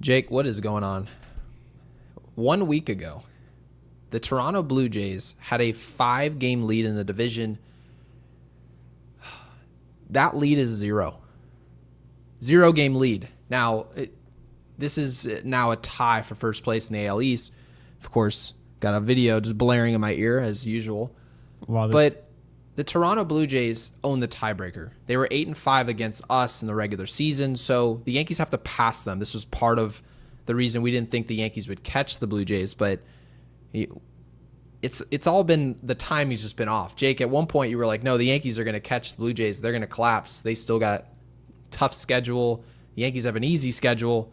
Jake, what is going on? 1 week ago, the Toronto Blue Jays had a 5-game lead in the division. That lead is 0. 0-game lead. Now, this is now a tie for first place in the AL East. Of course, got a video just blaring in my ear as usual. Love it. But the Toronto Blue Jays own the tiebreaker. They were 8-5 against us in the regular season, so the Yankees have to pass them. This was part of the reason we didn't think the Yankees would catch the Blue Jays, but it's all been the timing's just been off. Jake, at one point you were like, no, the Yankees are going to catch the Blue Jays. They're going to collapse. They still got tough schedule. The Yankees have an easy schedule.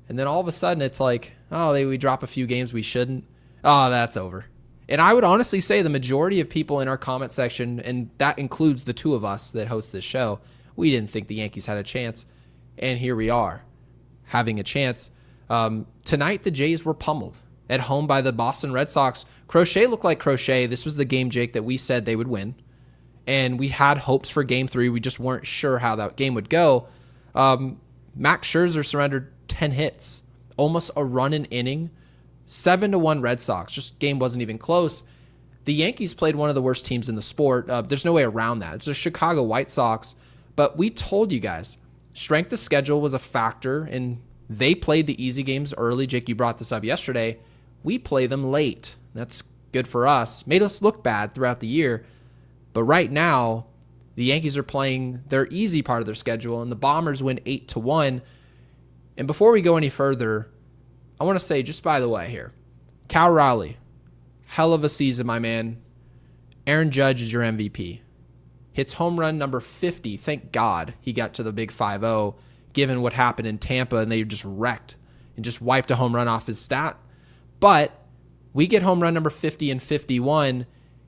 And then all of a sudden it's like, oh, we drop a few games we shouldn't. Oh, that's over. And I would honestly say the majority of people in our comment section, and that includes the two of us that host this show, we didn't think the Yankees had a chance. And here we are, having a chance. Tonight, the Jays were pummeled at home by the Boston Red Sox. Crochet looked like Crochet. This was the game, Jake, that we said they would win. And we had hopes for Game 3. We just weren't sure how that game would go. Max Scherzer surrendered 10 hits, almost a run an inning. 7-1 Red Sox. Just game wasn't even close. The Yankees played one of the worst teams in the sport. There's no way around that. It's the Chicago White Sox. But we told you guys, strength of schedule was a factor, and they played the easy games early. Jake, you brought this up yesterday. We play them late. That's good for us. Made us look bad throughout the year. But right now, the Yankees are playing their easy part of their schedule, and the Bombers win 8-1. And before we go any further, I want to say, just by the way here, Cal Raleigh, hell of a season, my man. Aaron Judge is your MVP. Hits home run number 50. Thank God he got to the big 5-0, given what happened in Tampa, and they just wrecked and just wiped a home run off his stat. But we get home run number 50 and 51.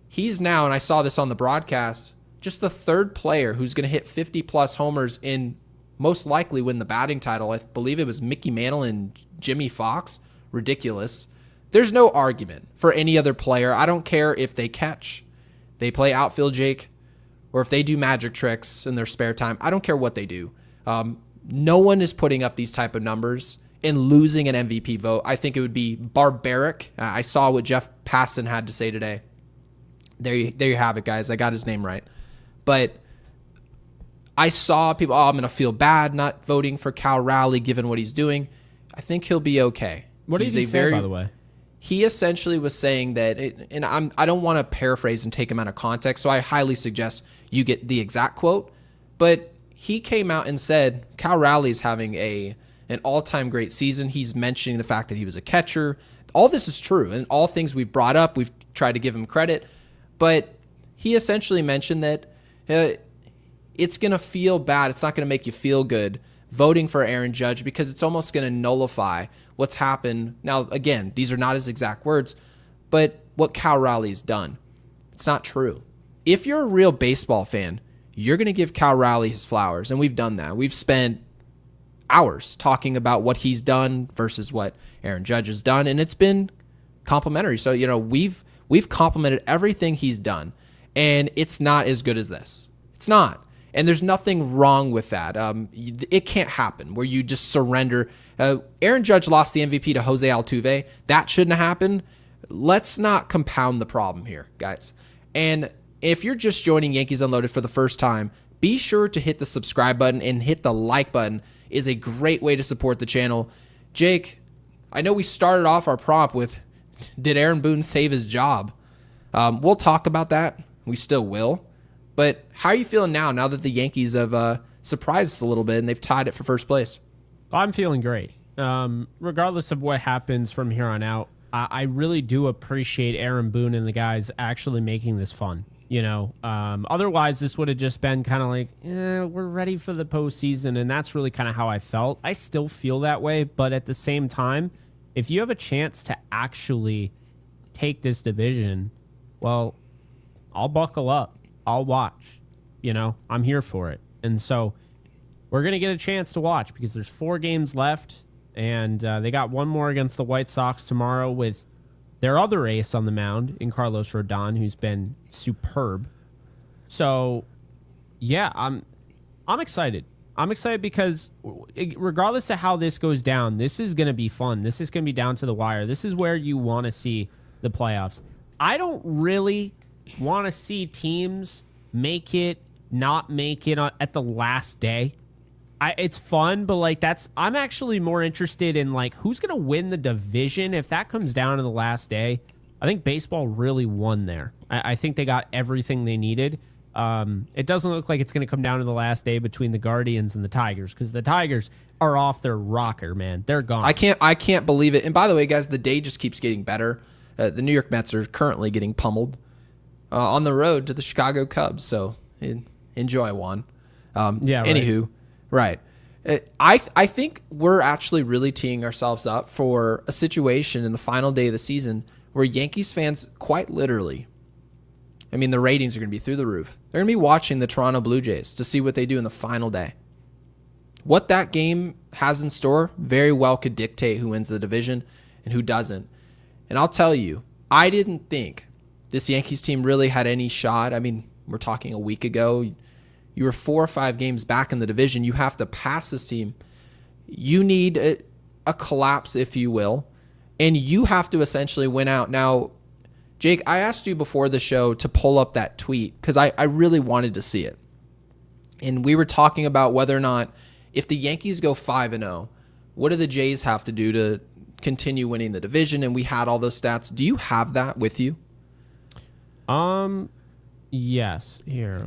He's now, and I saw this on the broadcast, just the third player who's going to hit 50-plus homers and most likely win the batting title. I believe it was Mickey Mantle and Jimmy Fox. Ridiculous. There's no argument for any other player. I don't care if they catch, they play outfield, Jake, or if they do magic tricks in their spare time. I don't care what they do. No one is putting up these type of numbers and losing an MVP vote. I think it would be barbaric. I saw what Jeff Passan had to say today. There you have it, guys. I got his name right. But I saw people, I'm going to feel bad not voting for Cal Raleigh given what he's doing. I think he'll be okay. What did he say, by the way? He essentially was saying that, and I don't want to paraphrase and take him out of context, so I highly suggest you get the exact quote. But he came out and said Cal Raleigh is having an all-time great season. He's mentioning the fact that he was a catcher. All this is true, and all things we've brought up, we've tried to give him credit. But he essentially mentioned that it's going to feel bad. It's not going to make you feel good voting for Aaron Judge because it's almost going to nullify what's happened. Now, again, these are not his exact words, but what Cal Raleigh's done. It's not true. If you're a real baseball fan, you're going to give Cal Raleigh his flowers, and we've done that. We've spent hours talking about what he's done versus what Aaron Judge has done, and it's been complimentary. So, we've complimented everything he's done, and it's not as good as this. It's not. And there's nothing wrong with that. It can't happen where you just surrender. Aaron Judge lost the MVP to Jose Altuve. That shouldn't have happened. Let's not compound the problem here, guys. And if you're just joining Yankees Unloaded for the first time, be sure to hit the subscribe button and hit the like button. Is a great way to support the channel. Jake, I know we started off our prompt with, did Aaron Boone save his job? We'll talk about that. We still will. But how are you feeling now that the Yankees have surprised us a little bit and they've tied it for first place? I'm feeling great. Regardless of what happens from here on out, I really do appreciate Aaron Boone and the guys actually making this fun. Otherwise this would have just been kind of like, we're ready for the postseason, and that's really kind of how I felt. I still feel that way, but at the same time, if you have a chance to actually take this division, well, I'll buckle up. I'll watch. I'm here for it. And so we're going to get a chance to watch because there's 4 games left, and they got one more against the White Sox tomorrow with their other ace on the mound in Carlos Rodon, who's been superb. So, yeah, I'm excited. I'm excited because regardless of how this goes down, this is going to be fun. This is going to be down to the wire. This is where you want to see the playoffs. I don't really want to see teams make it, not make it at the last day. It's fun, but like I'm actually more interested in like who's going to win the division if that comes down to the last day. I think baseball really won there. I think they got everything they needed. It doesn't look like it's going to come down to the last day between the Guardians and the Tigers because the Tigers are off their rocker, man. They're gone. I can't believe it. And by the way, guys, the day just keeps getting better. The New York Mets are currently getting pummeled on the road to the Chicago Cubs. So enjoy, Juan. Yeah. Anywho, right. I think we're actually really teeing ourselves up for a situation in the final day of the season where Yankees fans quite literally, I mean, the ratings are going to be through the roof. They're going to be watching the Toronto Blue Jays to see what they do in the final day. What that game has in store very well could dictate who wins the division and who doesn't. And I'll tell you, I didn't think this Yankees team really had any shot. I mean, we're talking a week ago. You were 4 or 5 games back in the division. You have to pass this team. You need a collapse, if you will, and you have to essentially win out. Now, Jake, I asked you before the show to pull up that tweet because I really wanted to see it. And we were talking about whether or not if the Yankees go 5-0, what do the Jays have to do to continue winning the division? And we had all those stats. Do you have that with you? Yes. Here.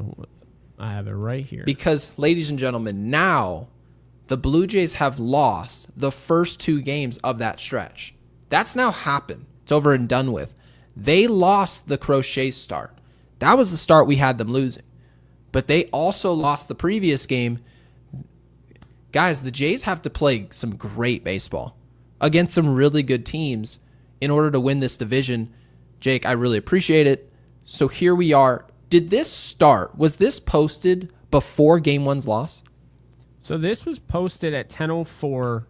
I have it right here. Because, ladies and gentlemen, now the Blue Jays have lost the first 2 games of that stretch. That's now happened. It's over and done with. They lost the Crochet start. That was the start we had them losing. But they also lost the previous game. Guys, the Jays have to play some great baseball against some really good teams in order to win this division. Jake, I really appreciate it. So here we are. Did this start? Was this posted before Game 1's loss? So this was posted at 10:04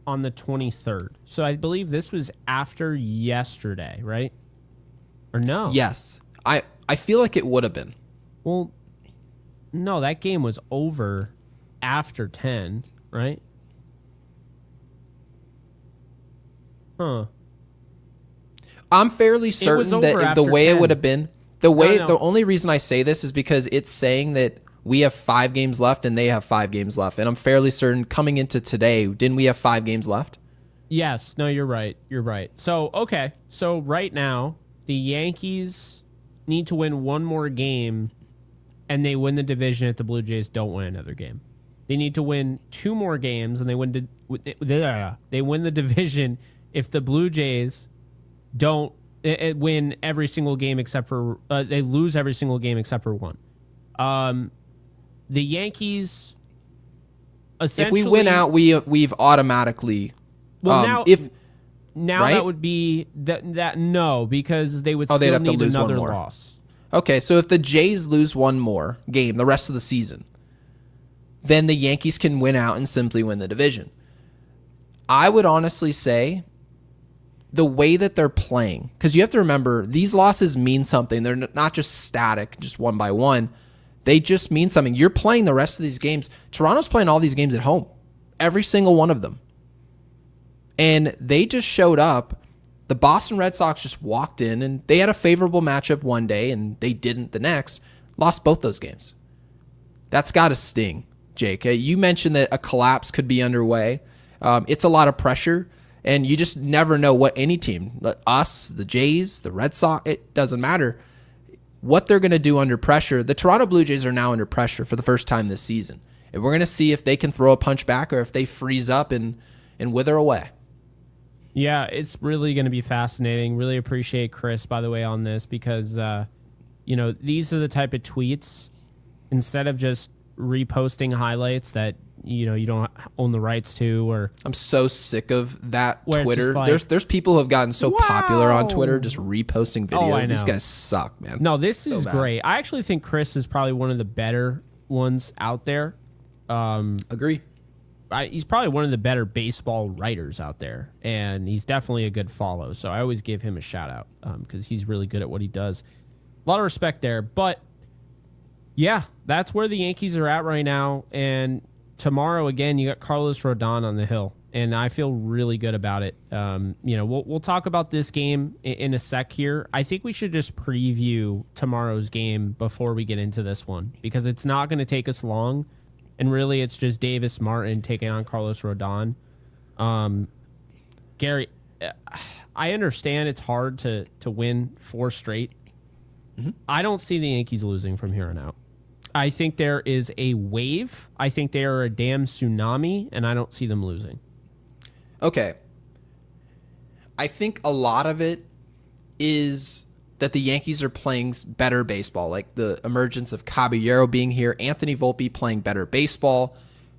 on the 23rd. So I believe this was after yesterday, right? Or no? Yes. I feel like it would have been. Well, no, that game was over after 10, right? Huh. I'm fairly certain that the way 10. it would have been, the only reason I say this is because it's saying that we have 5 games left and they have 5 games left. And I'm fairly certain coming into today, didn't we have 5 games left? Yes. No, you're right. You're right. So, okay. So right now, the Yankees need to win one more game and they win the division if the Blue Jays don't win another game. They need to win 2 more games and they win the division if the Blue Jays don't win every single game except for they lose every single game except for one. The Yankees essentially, if we win out, we've automatically now right? that would be that no, because they would still they'd have need to lose another one more. loss. Okay, so if the Jays lose one more game the rest of the season, then the Yankees can win out and simply win the division. I would honestly say the way that they're playing, because you have to remember, these losses mean something. They're not just static, just one by one. They just mean something. You're playing the rest of these games. Toronto's playing all these games at home, every single one of them. And they just showed up. The Boston Red Sox just walked in, and they had a favorable matchup one day, and they didn't the next. Lost both those games. That's got to sting, Jake. You mentioned that a collapse could be underway. It's a lot of pressure. And you just never know what any team, us, the Jays, the Red Sox, it doesn't matter what they're going to do under pressure. The Toronto Blue Jays are now under pressure for the first time this season. And we're going to see if they can throw a punch back or if they freeze up and wither away. Yeah, it's really going to be fascinating. Really appreciate Chris, by the way, on this because, these are the type of tweets, instead of just reposting highlights that you don't own the rights to, or I'm so sick of that Twitter. Like, there's people who have gotten so popular on Twitter just reposting videos. Oh, I know. These guys suck, man. No, this is great. I actually think Chris is probably one of the better ones out there. Agree. He's probably one of the better baseball writers out there, and he's definitely a good follow. So I always give him a shout out because he's really good at what he does. A lot of respect there, but yeah, that's where the Yankees are at right now, and tomorrow, again, you got Carlos Rodon on the hill, and I feel really good about it. We'll talk about this game in a sec here. I think we should just preview tomorrow's game before we get into this one, because it's not going to take us long, and really it's just Davis Martin taking on Carlos Rodon. Gary, I understand it's hard to win 4 straight. Mm-hmm. I don't see the Yankees losing from here on out. I think there is a wave. I think they are a damn tsunami, and I don't see them losing. Okay. I think a lot of it is that the Yankees are playing better baseball, like the emergence of Caballero being here, Anthony Volpe playing better baseball,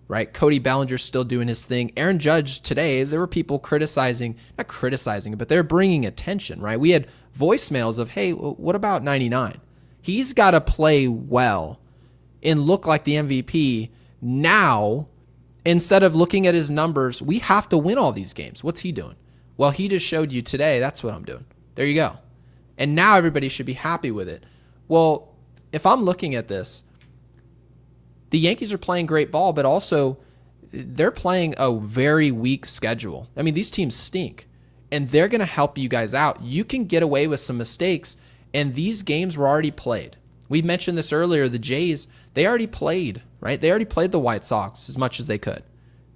right? Cody Bellinger's still doing his thing. Aaron Judge today, there were people not criticizing, but they're bringing attention, right? We had voicemails of, hey, what about 99? He's got to play well and look like the MVP now. Instead of looking at his numbers, we have to win all these games. What's he doing? Well, he just showed you today, that's what I'm doing. There you go. And now everybody should be happy with it. Well, if I'm looking at this, the Yankees are playing great ball, but also they're playing a very weak schedule. I mean, these teams stink, and they're going to help you guys out. You can get away with some mistakes, and these games were already played. We mentioned this earlier, the Jays, they already played, right? They already played the White Sox as much as they could.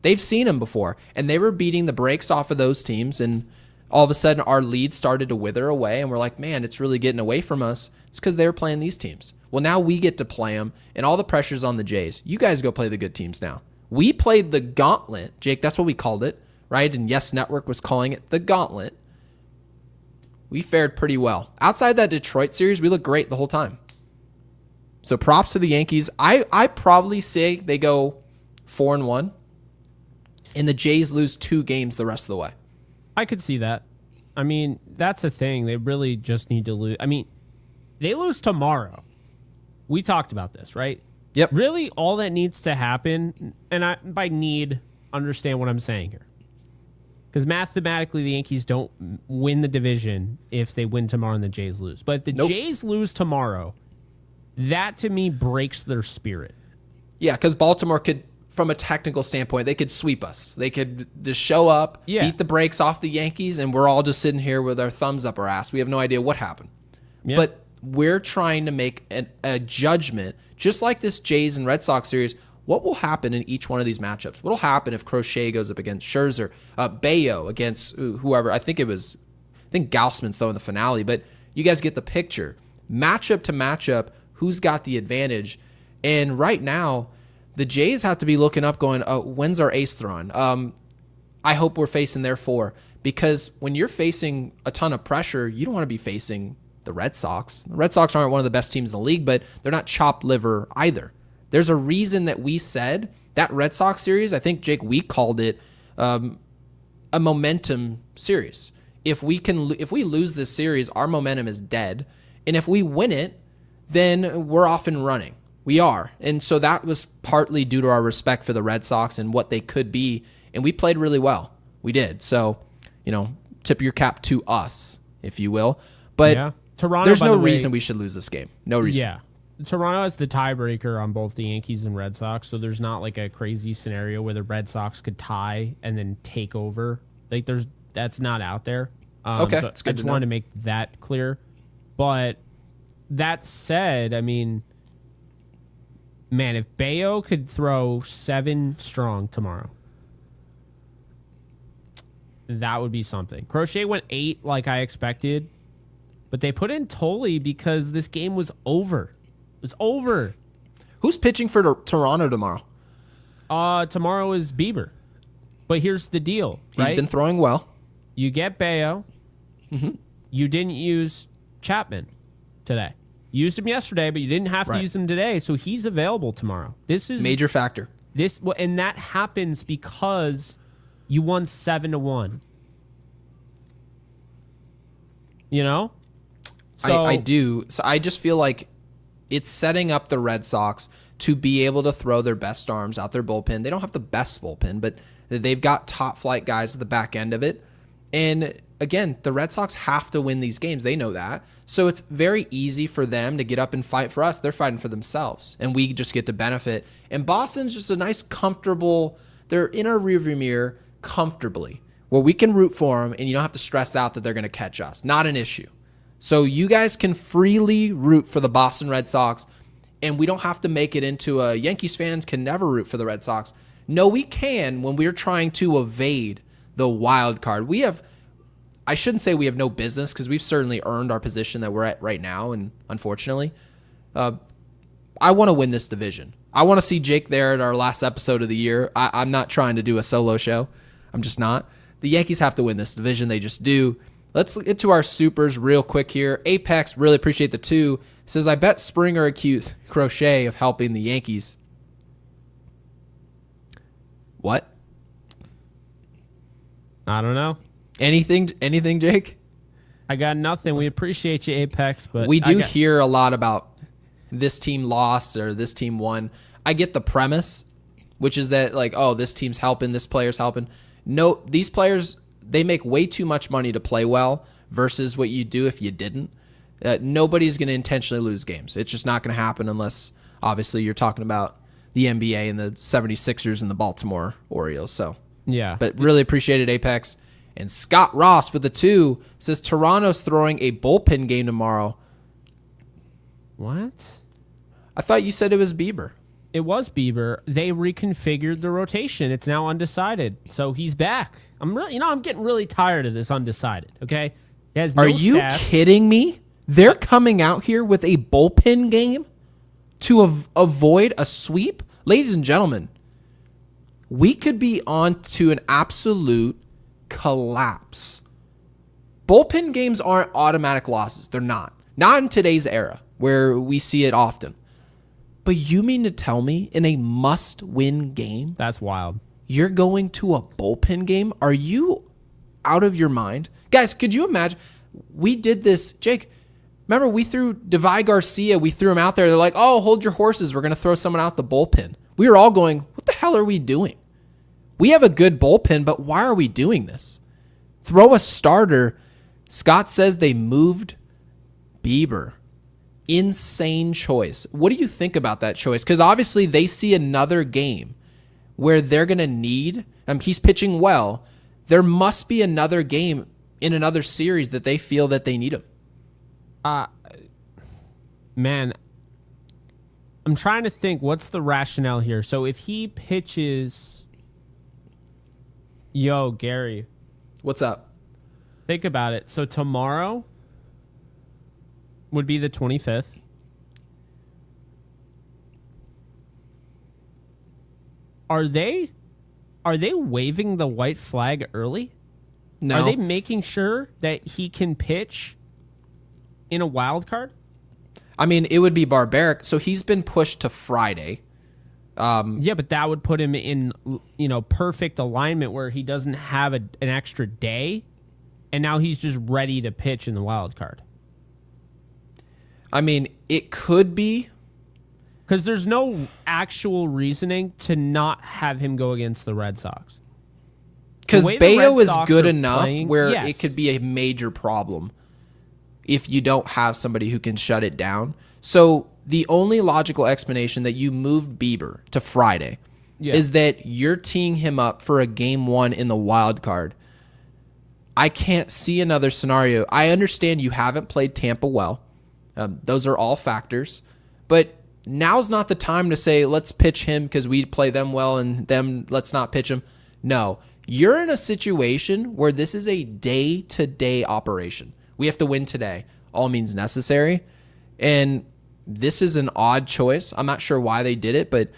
They've seen them before, and they were beating the brakes off of those teams, and all of a sudden our lead started to wither away, and we're like, man, it's really getting away from us. It's because they were playing these teams. Well, now we get to play them, and all the pressure's on the Jays. You guys go play the good teams now. We played the gauntlet, Jake, that's what we called it, right? And Yes Network was calling it the gauntlet. We fared pretty well. Outside that Detroit series, we looked great the whole time. So props to the Yankees. I probably say they go 4-1, and the Jays lose 2 games the rest of the way. I could see that. I mean, that's the thing. They really just need to lose. I mean, they lose tomorrow. We talked about this, right? Yep. Really, all that needs to happen, and I by need, understand what I'm saying here. Because mathematically, the Yankees don't win the division if they win tomorrow and the Jays lose. But if the Jays lose tomorrow, that to me breaks their spirit. Yeah, because Baltimore could, from a technical standpoint, they could sweep us. They could just show up, beat the brakes off the Yankees, and we're all just sitting here with our thumbs up our ass. We have no idea what happened. Yep. But we're trying to make a judgment, just like this Jays and Red Sox series. What will happen in each one of these matchups? What will happen if Crochet goes up against Scherzer, Bayo against whoever? I think Gausman's though in the finale, but you guys get the picture. Matchup to matchup, who's got the advantage? And right now, the Jays have to be looking up going, when's our ace throwing? I hope we're facing their 4, because when you're facing a ton of pressure, you don't want to be facing the Red Sox. The Red Sox aren't one of the best teams in the league, but they're not chopped liver either. There's a reason that we said that Red Sox series, I think, Jake, we called it a momentum series. If we lose this series, our momentum is dead. And if we win it, then we're off and running. We are. And so that was partly due to our respect for the Red Sox and what they could be. And we played really well. We did. So, tip your cap to us, if you will. But Toronto, there's no reason we should lose this game. No reason. Yeah. Toronto is the tiebreaker on both the Yankees and Red Sox, so there's not like a crazy scenario where the Red Sox could tie and then take over. Like that's not out there. Okay, so I just wanted to make that clear. But that said, I mean, man, if Bayo could throw 7 strong tomorrow, that would be something. Crochet went 8 like I expected, but they put in Tolley because this game was over. It's over. Who's pitching for Toronto tomorrow? Tomorrow is Bieber. But here's the deal, right? He's been throwing well. You get Bayo. Mm-hmm. You didn't use Chapman today. You used him yesterday, but you didn't have to use him today, so he's available tomorrow. This is major factor. And that happens because you won 7-1. So I do. So I just feel like it's setting up the Red Sox to be able to throw their best arms out their bullpen. They don't have the best bullpen, but they've got top flight guys at the back end of it. And again, the Red Sox have to win these games. They know that. So it's very easy for them to get up and fight for us. They're fighting for themselves, and we just get to benefit. And Boston's just a nice, comfortable, they're in our rearview mirror comfortably, where we can root for them, and you don't have to stress out that they're going to catch us. Not an issue. So you guys can freely root for the Boston Red Sox, and we don't have to make it into a Yankees fans can never root for the Red Sox. No, we can when we're trying to evade the wild card. I shouldn't say we have no business, because we've certainly earned our position that we're at right now, and unfortunately, I want to win this division. I want to see Jake there at our last episode of the year. I'm not trying to do a solo show. I'm just not. The Yankees have to win this division. They just do. Let's get to our supers real quick here. Apex, really appreciate the 2. Says, I bet Springer accused Crochet of helping the Yankees. What? I don't know. Anything, Jake? I got nothing. We appreciate you, Apex, but we do hear a lot about this team lost or this team won. I get the premise, which is that like, oh, this team's helping, this player's helping. No, these players, they make way too much money to play well versus what you do if you didn't. Nobody's going to intentionally lose games. It's just not going to happen unless, obviously, you're talking about the NBA and the 76ers and the Baltimore Orioles. So, yeah. But really appreciated Apex. And Scott Ross with the 2 says Toronto's throwing a bullpen game tomorrow. What? I thought you said it was Bieber. It was Bieber. They reconfigured the rotation. It's now undecided. So he's back. I'm getting really tired of this undecided, okay? He has no Are you stats. kidding me? They're coming out here with a bullpen game to avoid a sweep? Ladies and gentlemen, we could be on to an absolute collapse. Bullpen games aren't automatic losses. They're not. Not in today's era where we see it often. But you mean to tell me in a must-win game, That's wild. you're going to a bullpen game? Are you out of your mind? Guys, could you imagine? We did this, Jake. Remember, we threw Devy Garcia. We threw him out there. They're like, oh, hold your horses. We're going to throw someone out the bullpen. We were all going, what the hell are we doing? We have a good bullpen, but why are we doing this? Throw a starter. Scott says they moved Bieber. Insane choice. What do you think about that choice? Because obviously they see another game where they're going to need, he's pitching well. There must be another game in another series that they feel that they need him. Man, I'm trying to think what's the rationale here. So if he pitches, yo, Gary, What's up? think about it. So tomorrow would be the 25th. Are they waving the white flag early? No. Are they making sure that he can pitch in a wild card? I mean, it would be barbaric. So he's been pushed to Friday. Yeah, but that would put him in, perfect alignment where he doesn't have an extra day, and now he's just ready to pitch in the wild card. I mean, it could be. Because there's no actual reasoning to not have him go against the Red Sox. Because The way the Bayo Red is Sox good are enough playing, where yes. it could be a major problem if you don't have somebody who can shut it down. So the only logical explanation that you moved Bieber to Friday is that you're teeing him up for a game 1 in the wild card. I can't see another scenario. I understand you haven't played Tampa well. Those are all factors. But now's not the time to say, let's pitch him because we play them well and them, let's not pitch him. No, you're in a situation where this is a day-to-day operation. We have to win today. All means necessary. And this is an odd choice. I'm not sure why they did it, but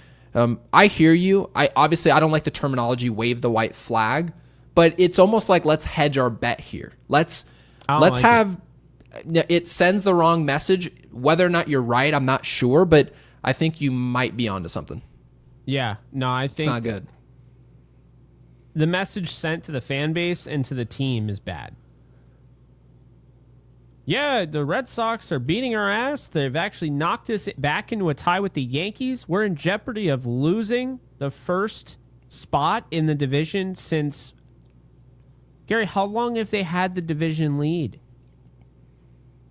I hear you. I don't like the terminology wave the white flag, but it's almost like let's hedge our bet here. Let's have it sends the wrong message. Whether or not you're right, I'm not sure, but I think you might be onto something. Yeah, no, I think It's not good. the message sent to the fan base and to the team is bad. Yeah, the Red Sox are beating our ass. They've actually knocked us back into a tie with the Yankees. We're in jeopardy of losing the first spot in the division since Gary, how long have they had the division lead?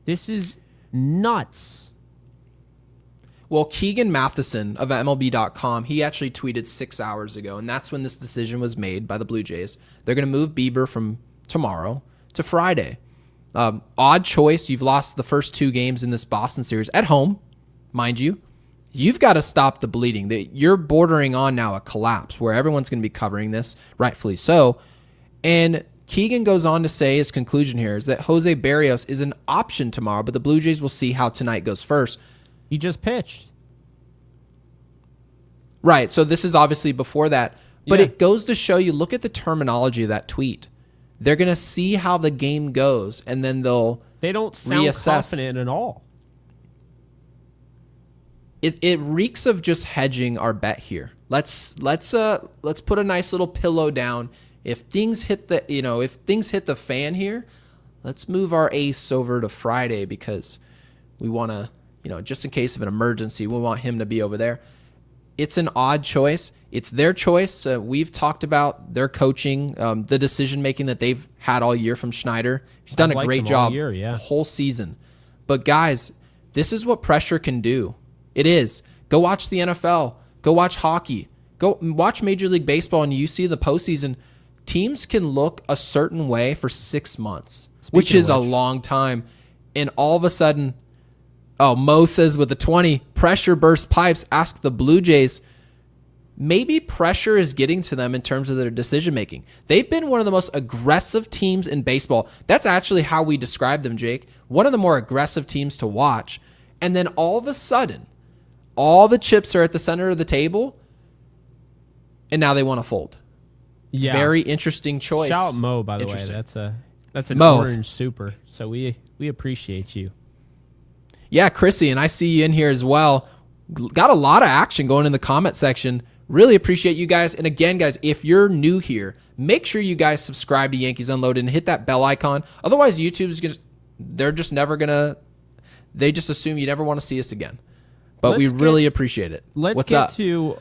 This is nuts. Well, Keegan Matheson of MLB.com, he actually tweeted 6 hours ago, and that's when this decision was made by the Blue Jays. They're going to move Bieber from tomorrow to Friday. Odd choice. You've lost the first 2 games in this Boston series at home, mind you. You've got to stop the bleeding. You're bordering on now a collapse where everyone's going to be covering this, rightfully so. And Keegan goes on to say his conclusion here is that Jose Barrios is an option tomorrow, but the Blue Jays will see how tonight goes first. He just pitched. Right, so this is obviously before that. But it goes to show you, look at the terminology of that tweet. They're going to see how the game goes, and then They don't sound reassess. confident at all. It reeks of just hedging our bet here. Let's put a nice little pillow down. If things hit the fan here, let's move our ace over to Friday because we want to, just in case of an emergency, we want him to be over there. It's an odd choice. It's their choice. We've talked about their coaching, the decision-making that they've had all year from Schneider. He's done a great job the whole season. But guys, this is what pressure can do. It is. Go watch the NFL. Go watch hockey. Go watch Major League Baseball, and you see the postseason. Teams can look a certain way for 6 months, which is a long time. And all of a sudden, Mo says with the 20, pressure burst pipes, ask the Blue Jays. Maybe pressure is getting to them in terms of their decision-making. They've been one of the most aggressive teams in baseball. That's actually how we describe them, Jake. One of the more aggressive teams to watch. And then all of a sudden, all the chips are at the center of the table, and now they want to fold. Yeah. Very interesting choice. Shout out Mo, by the way. That's an Mo. orange super. So we appreciate you. Yeah, Chrissy, and I see you in here as well. Got a lot of action going in the comment section. Really appreciate you guys. And again, guys, if you're new here, make sure you guys subscribe to Yankees Unloaded and hit that bell icon. Otherwise, YouTube's they just assume you never want to see us again. But we really appreciate it. What's up? To,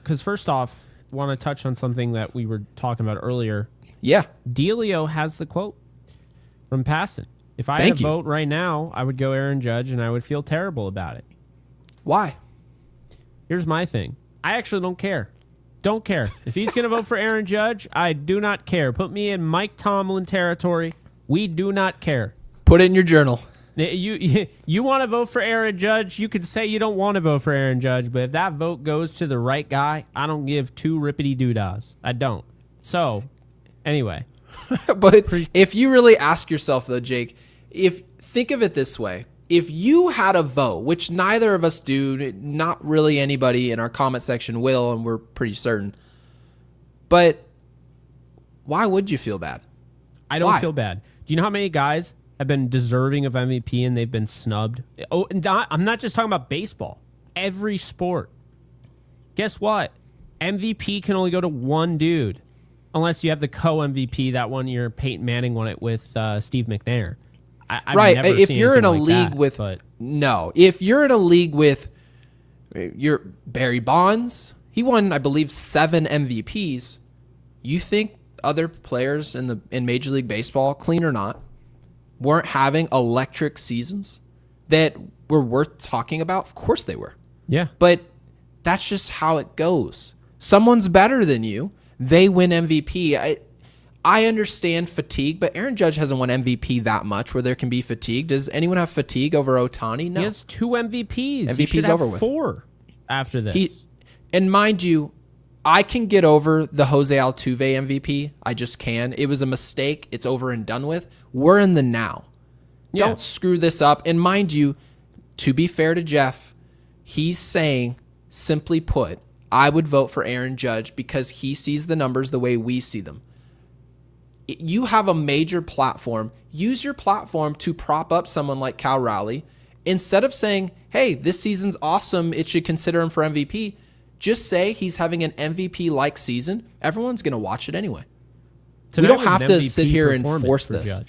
because first off, want to touch on something that we were talking about earlier. Yeah. Delio has the quote from Passan. If I had a vote right now, I would go Aaron Judge, and I would feel terrible about it. Why? Here's my thing. I actually don't care. Don't care. If he's going to vote for Aaron Judge, I do not care. Put me in Mike Tomlin territory. We do not care. Put it in your journal. You want to vote for Aaron Judge, you could say you don't want to vote for Aaron Judge, but if that vote goes to the right guy, I don't give 2 rippity doodads. I don't. So, anyway. But if you really ask yourself, though, Jake, think of it this way. If you had a vote, which neither of us do, not really anybody in our comment section will, and we're pretty certain, but why would you feel bad? I don't feel bad. Do you know how many guys have been deserving of MVP and they've been snubbed? Oh, and I'm not just talking about baseball. Every sport. Guess what? MVP can only go to one dude, unless you have the co-MVP. That one year, Peyton Manning won it with Steve McNair. Right. If you're in a league with if you're in a league with your Barry Bonds, he won, I believe, 7 MVPs. You think other players in Major League Baseball, clean or not, weren't having electric seasons that were worth talking about? Of course they were. Yeah. But that's just how it goes. Someone's better than you. They win MVP. I understand fatigue, but Aaron Judge hasn't won MVP that much where there can be fatigue. Does anyone have fatigue over Ohtani? No. He has 2 MVPs. MVP's he should over have with. 4 after this. And mind you, I can get over the Jose Altuve MVP. I just can. It was a mistake. It's over and done with. We're in the now. Yeah. Don't screw this up. And mind you, to be fair to Jeff, he's saying, simply put, I would vote for Aaron Judge because he sees the numbers the way we see them. You have a major platform. Use your platform to prop up someone like Cal Raleigh. Instead of saying, hey, this season's awesome, it should consider him for MVP, just say he's having an MVP-like season. Everyone's going to watch it anyway. We don't have to sit here and force this.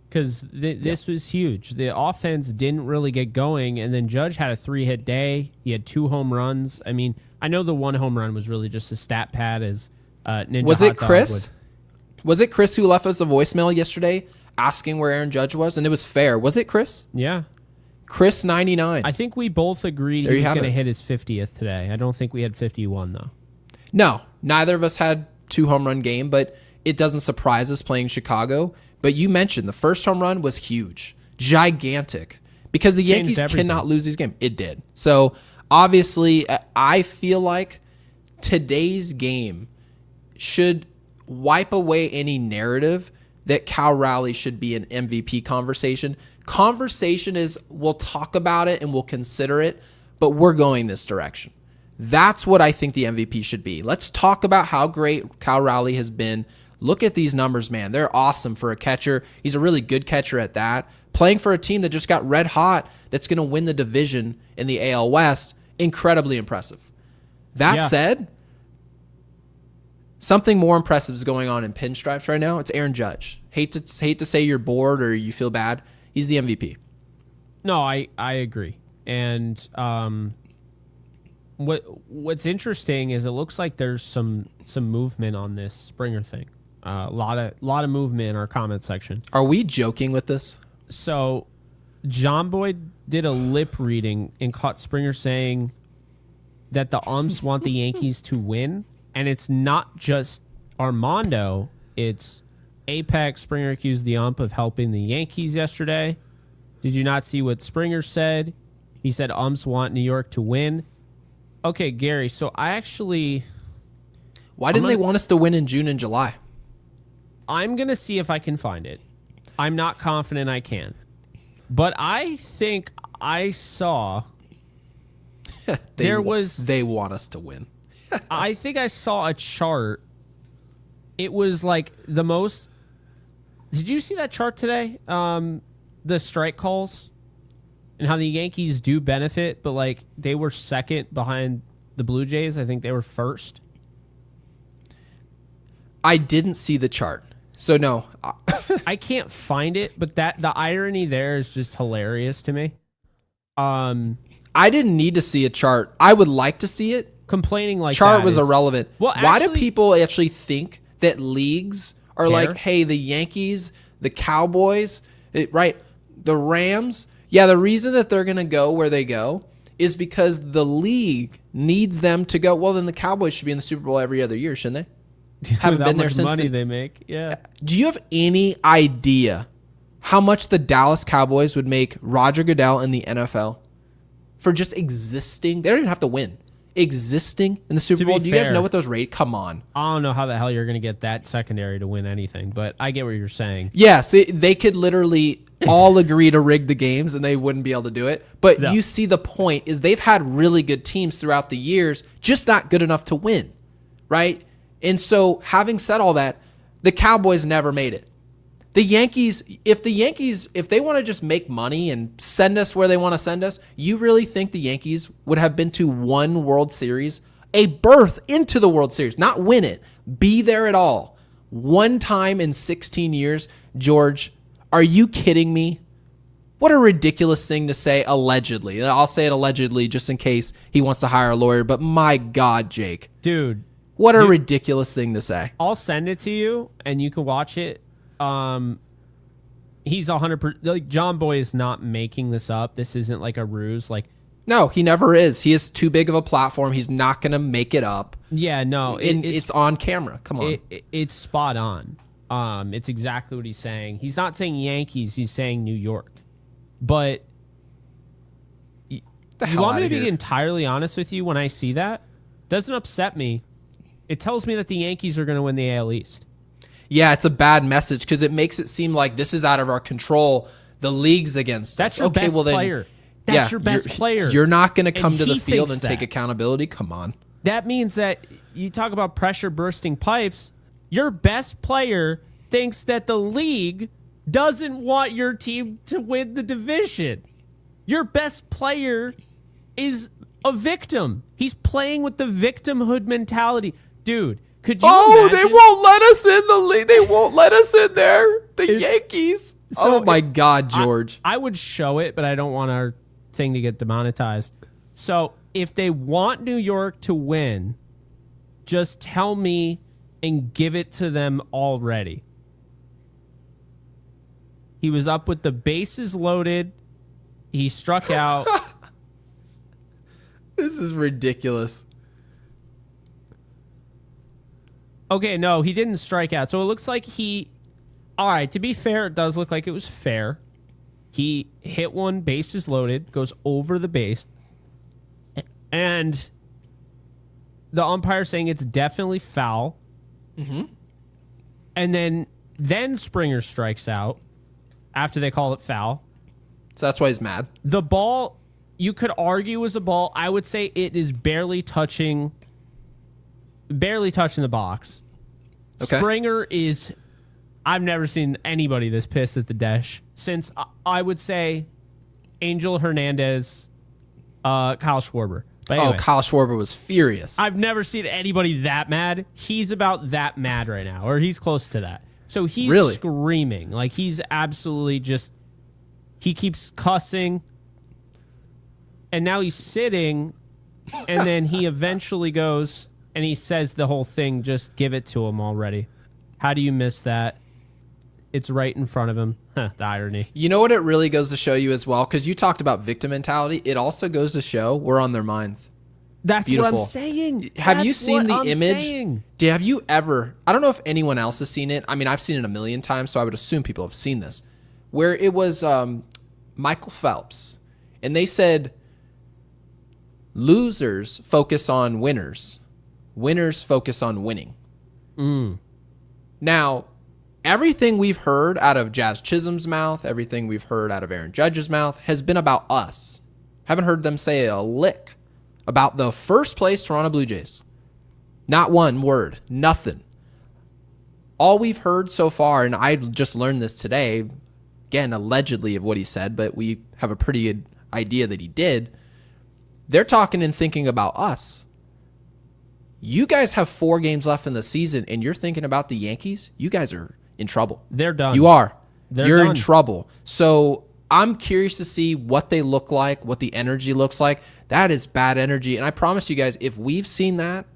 Because this was huge. The offense didn't really get going, and then Judge had a 3-hit day. He had 2 home runs. I mean, I know the 1 home run was really just a stat pad as Ninja Was Hot it Chris? Was it Chris who left us a voicemail yesterday asking where Aaron Judge was? And it was fair. Was it Chris? Yeah. Chris 99. I think we both agreed he was going to hit his 50th today. I don't think we had 51, though. No, neither of us had 2 home run game, but it doesn't surprise us playing Chicago. But you mentioned the first home run was huge, gigantic, because the Yankees cannot lose these games. It did. So obviously, I feel like today's game should wipe away any narrative that Cal Raleigh should be an MVP conversation. Conversation is we'll talk about it and we'll consider it, but we're going this direction. That's what I think the MVP should be. Let's talk about how great Cal Raleigh has been. Look at these numbers, man. They're awesome for a catcher. He's a really good catcher at that. Playing for a team that just got red hot, that's going to win the division in the AL West, incredibly impressive. That said, something more impressive is going on in pinstripes right now. It's Aaron Judge. Hate to say you're bored or you feel bad. He's the MVP. No, I agree. And what's interesting is it looks like there's some movement on this Springer thing. A lot of movement in our comment section. Are we joking with this? So John Boyd did a lip reading and caught Springer saying that the umps want the Yankees to win. And it's not just Armando. It's Apex. Springer accused the ump of helping the Yankees yesterday. Did you not see what Springer said? He said umps want New York to win. Okay, Gary, so I actually... Why didn't they want us to win in June and July? I'm going to see if I can find it. I'm not confident I can. But I think I saw... They want us to win. I think I saw a chart. It was like the most... Did you see that chart today? The strike calls and how the Yankees do benefit, but like they were second behind the Blue Jays. I think they were first. I didn't see the chart, so no. I can't find it, but the irony there is just hilarious to me. I didn't need to see a chart. I would like to see it. Complaining like chart that was irrelevant. Well, why do people actually think that leagues are care? Like, hey, the Yankees, the Cowboys, the Rams? Yeah, the reason that they're going to go where they go is because the league needs them to go. Well, then the Cowboys should be in the Super Bowl every other year, shouldn't they? Haven't been there since money they make. Yeah. Do you have any idea how much the Dallas Cowboys would make Roger Goodell in the NFL for just existing? They don't even have to win. Existing in the Super Bowl. Do you guys know what those rate? Come on. I don't know how the hell you're going to get that secondary to win anything, but I get what you're saying. Yes, they could literally all agree to rig the games and they wouldn't be able to do it. But you see the point is they've had really good teams throughout the years, just not good enough to win, right? And so having said all that, the Cowboys never made it. The Yankees, if they want to just make money and send us where they want to send us, you really think the Yankees would have been to one World Series, a berth into the World Series, not win it, be there at all, one time in 16 years? George, are you kidding me? What a ridiculous thing to say, allegedly. I'll say it allegedly just in case he wants to hire a lawyer, but my God, Jake. Dude. What a ridiculous thing to say. I'll send it to you and you can watch it. He's 100%. Like John Boy is not making this up. This isn't like a ruse. Like, no, he never is. He is too big of a platform. He's not going to make it up. Yeah, no, it's on camera. Come on, it's spot on. It's exactly what he's saying. He's not saying Yankees. He's saying New York. But you want me to be entirely honest with you? When I see that, it doesn't upset me. It tells me that the Yankees are going to win the AL East. Yeah, it's a bad message because it makes it seem like this is out of our control. The league's against us. That's your best player. That's your best player. You're not going to come to the field and take accountability? Come on. That means that you talk about pressure bursting pipes. Your best player thinks that the league doesn't want your team to win the division. Your best player is a victim. He's playing with the victimhood mentality. Dude, could you imagine? They won't let us in the league. They won't let us in there. The Yankees. So my God, George. I would show it, but I don't want our thing to get demonetized. So if they want New York to win, just tell me and give it to them already. He was up with the bases loaded. He struck out. This is ridiculous. Okay, no, he didn't strike out. So it looks like all right, to be fair, it does look like it was fair. He hit one, bases loaded, goes over the base. And the umpire saying it's definitely foul. Mm-hmm. And then Springer strikes out after they call it foul. So that's why he's mad. The ball, you could argue was a ball. I would say it is barely touching the box. Okay. Springer is, I've never seen anybody this pissed at the desk since, I would say, Angel Hernandez, Kyle Schwarber. But anyway, Kyle Schwarber was furious. I've never seen anybody that mad. He's about that mad right now, or he's close to that. So he's really screaming. Like, he's absolutely just, he keeps cussing. And now he's sitting, and then he eventually goes and he says the whole thing, just give it to him already. How do you miss that? It's right in front of him. The irony. You know what it really goes to show you as well? Because you talked about victim mentality. It also goes to show we're on their minds. That's Beautiful. what I'm saying. Have you seen the image? Saying. Have you ever, I don't know if anyone else has seen it. I mean, I've seen it a million times, so I would assume people have seen this. Where it was Michael Phelps. And they said, losers focus on winners. Winners focus on winning. Now, everything we've heard out of Jazz Chisholm's mouth, everything we've heard out of Aaron Judge's mouth has been about us. Haven't heard them say a lick about the first place Toronto Blue Jays. Not one word. Nothing. All we've heard so far, and I just learned this today, again, allegedly of what he said, but we have a pretty good idea that he did. They're talking and thinking about us. You guys have 4 games left in the season, and you're thinking about the Yankees? You guys are in trouble. They're done. You are. You're done. in trouble. So I'm curious to see what they look like, what the energy looks like. That is bad energy. And I promise you guys, if we've seen that,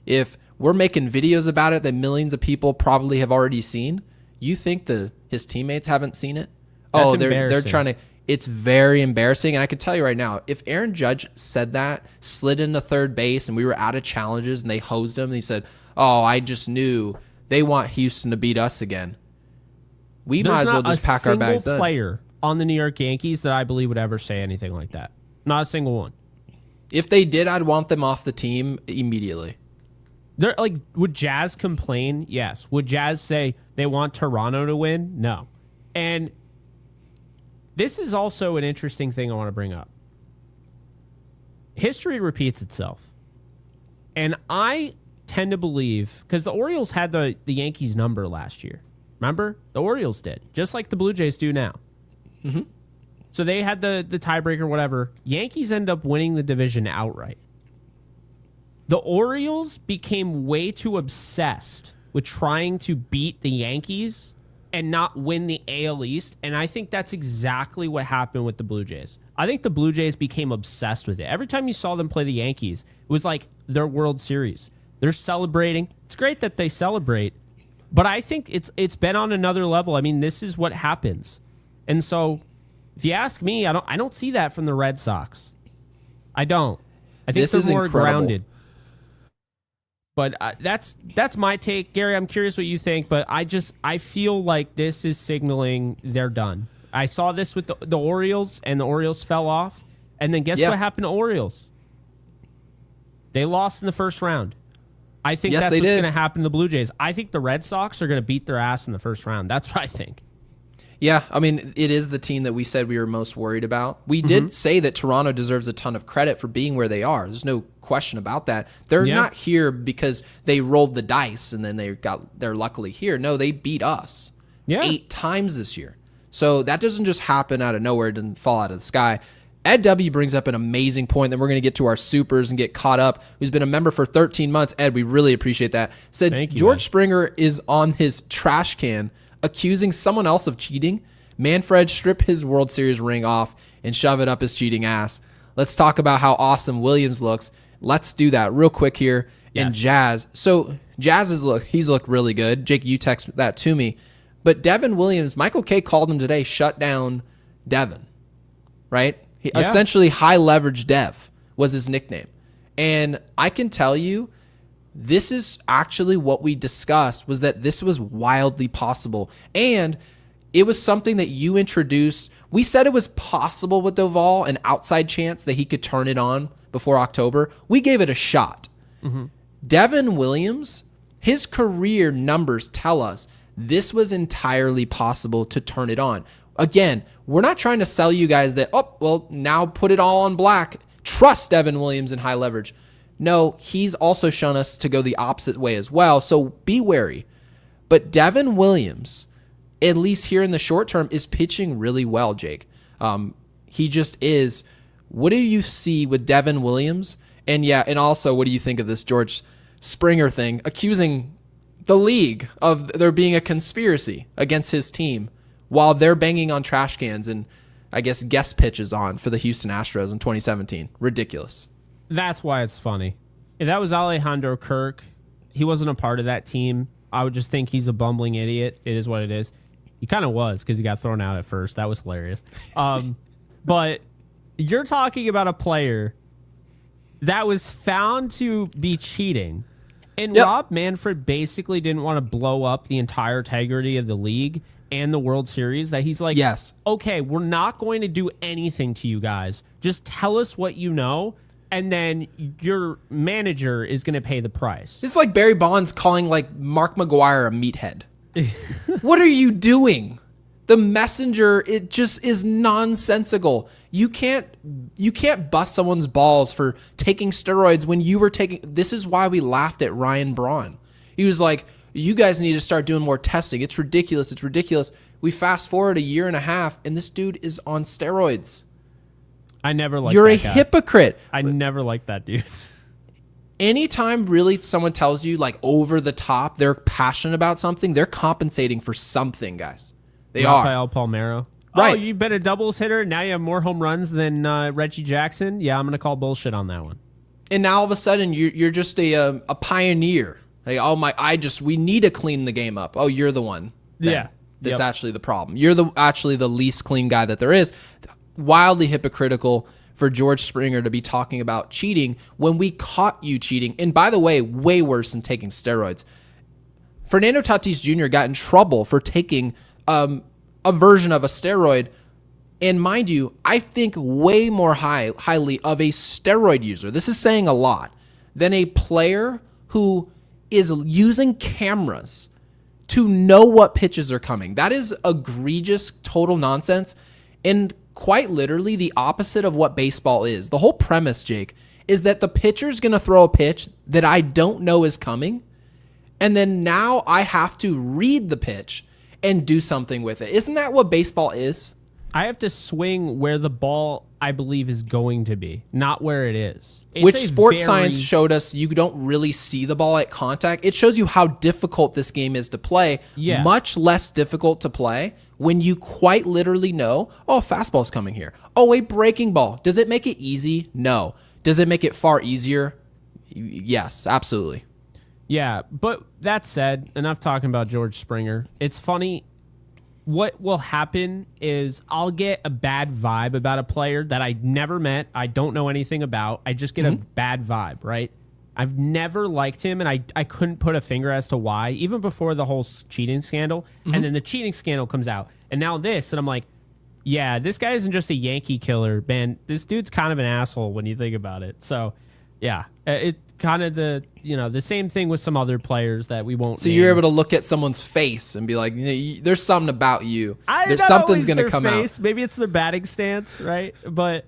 if we're making videos about it that millions of people probably have already seen, you think his teammates haven't seen it? That's They're trying to. It's very embarrassing. And I can tell you right now, if Aaron Judge said that, slid into third base, and we were out of challenges and they hosed him, and he said, I just knew they want Houston to beat us again. We might as well just pack our bags then. There's not a single player on the New York Yankees that I believe would ever say anything like that. Not a single one. If they did, I'd want them off the team immediately. They're like, would Jazz complain? Yes. Would Jazz say they want Toronto to win? No. And this is also an interesting thing I want to bring up. History repeats itself. And I tend to believe, because the Orioles had the Yankees number last year. Remember? The Orioles did, just like the Blue Jays do now. Mm-hmm. So they had the tiebreaker, whatever. Yankees end up winning the division outright. The Orioles became way too obsessed with trying to beat the Yankees and not win the AL East. And I think that's exactly what happened with the Blue Jays. I think the Blue Jays became obsessed with it. Every time you saw them play the Yankees, it was like their World Series. They're celebrating. It's great that they celebrate, but I think it's been on another level. I mean, this is what happens. And so if you ask me, I don't see that from the Red Sox. I don't. I think This they're more incredible. grounded. But that's my take. Gary, I'm curious what you think, but I feel like this is signaling they're done. I saw this with the Orioles, and the Orioles fell off. And then guess what happened to Orioles? They lost in the first round. I think that's what's going to happen to the Blue Jays. I think the Red Sox are going to beat their ass in the first round. That's what I think. Yeah, I mean, it is the team that we said we were most worried about. We did say that Toronto deserves a ton of credit for being where they are. There's no question about that. They're not here because they rolled the dice and then they're luckily here. No, they beat us 8 times this year. So that doesn't just happen out of nowhere. It didn't fall out of the sky. Ed W. brings up an amazing point that we're going to get to our supers and get caught up, who's been a member for 13 months. Ed, we really appreciate that. Said Thank you, George man. Springer is on his trash can accusing someone else of cheating. Manfred, strip his World Series ring off and shove it up his cheating ass. Let's talk about how awesome Williams looks. Let's do that real quick here. And Jazz. So He's looked really good. Jake, you text that to me. But Devin Williams, Michael Kay called him today, shut down Devin, right? Essentially high leverage Dev was his nickname. And I can tell you, this is actually what we discussed, was that this was wildly possible. And it was something that you introduced. We said it was possible with Doval, an outside chance that he could turn it on before October. We gave it a shot. Mm-hmm. Devin Williams, his career numbers tell us this was entirely possible to turn it on. Again, we're not trying to sell you guys that, now put it all on black. Trust Devin Williams in high leverage. No, he's also shown us to go the opposite way as well, so be wary. But Devin Williams, at least here in the short term, is pitching really well, Jake. He just is. What do you see with Devin Williams? And also, what do you think of this George Springer thing, accusing the league of there being a conspiracy against his team while they're banging on trash cans and, I guess, guest pitches on for the Houston Astros in 2017? Ridiculous. That's why it's funny. If that was Alejandro Kirk, he wasn't a part of that team. I would just think he's a bumbling idiot. It is what it is. He kind of was because he got thrown out at first. That was hilarious. But you're talking about a player that was found to be cheating. And Rob Manfred basically didn't want to blow up the entire integrity of the league and the World Series, that he's like, yes, okay, we're not going to do anything to you guys. Just tell us what you know, and then your manager is going to pay the price. It's like Barry Bonds calling like Mark McGwire a meathead. What are you doing? The messenger, it just is nonsensical. You can't bust someone's balls for taking steroids when you were taking. This is why we laughed at Ryan Braun. He was like, you guys need to start doing more testing. It's ridiculous. It's ridiculous. We fast forward a year and a half, and this dude is on steroids. I never liked You're that a guy. hypocrite. I never liked that dude. Anytime really someone tells you like over the top, they're passionate about something, they're compensating for something, guys. They Rafael Palmeiro. Right. Oh, you've been a doubles hitter. Now you have more home runs than Reggie Jackson. Yeah, I'm going to call bullshit on that one. And now all of a sudden you're just a pioneer. Like, we need to clean the game up. Oh, you're the one. That's actually the problem. You're actually the least clean guy that there is. Wildly hypocritical for George Springer to be talking about cheating when we caught you cheating. And by the way, way worse than taking steroids. Fernando Tatis Jr. got in trouble for taking a version of a steroid. And mind you, I think way more highly of a steroid user. This is saying a lot than a player who is using cameras to know what pitches are coming. That is egregious, total nonsense, and quite literally the opposite of what baseball is. The whole premise, Jake, is that the pitcher's going to throw a pitch that I don't know is coming, and then now I have to read the pitch and do something with it. Isn't that what baseball is? I have to swing where the ball, I believe, is going to be, not where it is. Which sports science showed us you don't really see the ball at contact. It shows you how difficult this game is to play. Yeah. Much less difficult to play when you quite literally know, oh, fastball's coming here. Oh, a breaking ball. Does it make it easy? No. Does it make it far easier? Yes, absolutely. Yeah, but that said, enough talking about George Springer. It's funny. What will happen is I'll get a bad vibe about a player that I never met. I don't know anything about. I just get a bad vibe, right? I've never liked him, and I couldn't put a finger as to why, even before the whole cheating scandal. And then the cheating scandal comes out. And now this, and I'm like, yeah, this guy isn't just a Yankee killer, man. This dude's kind of an asshole when you think about it. So, yeah, it kind of the same thing with some other players that we won't. So you're able to look at someone's face and be like, there's something about you. There's something's going to come out. Maybe it's their batting stance, right? But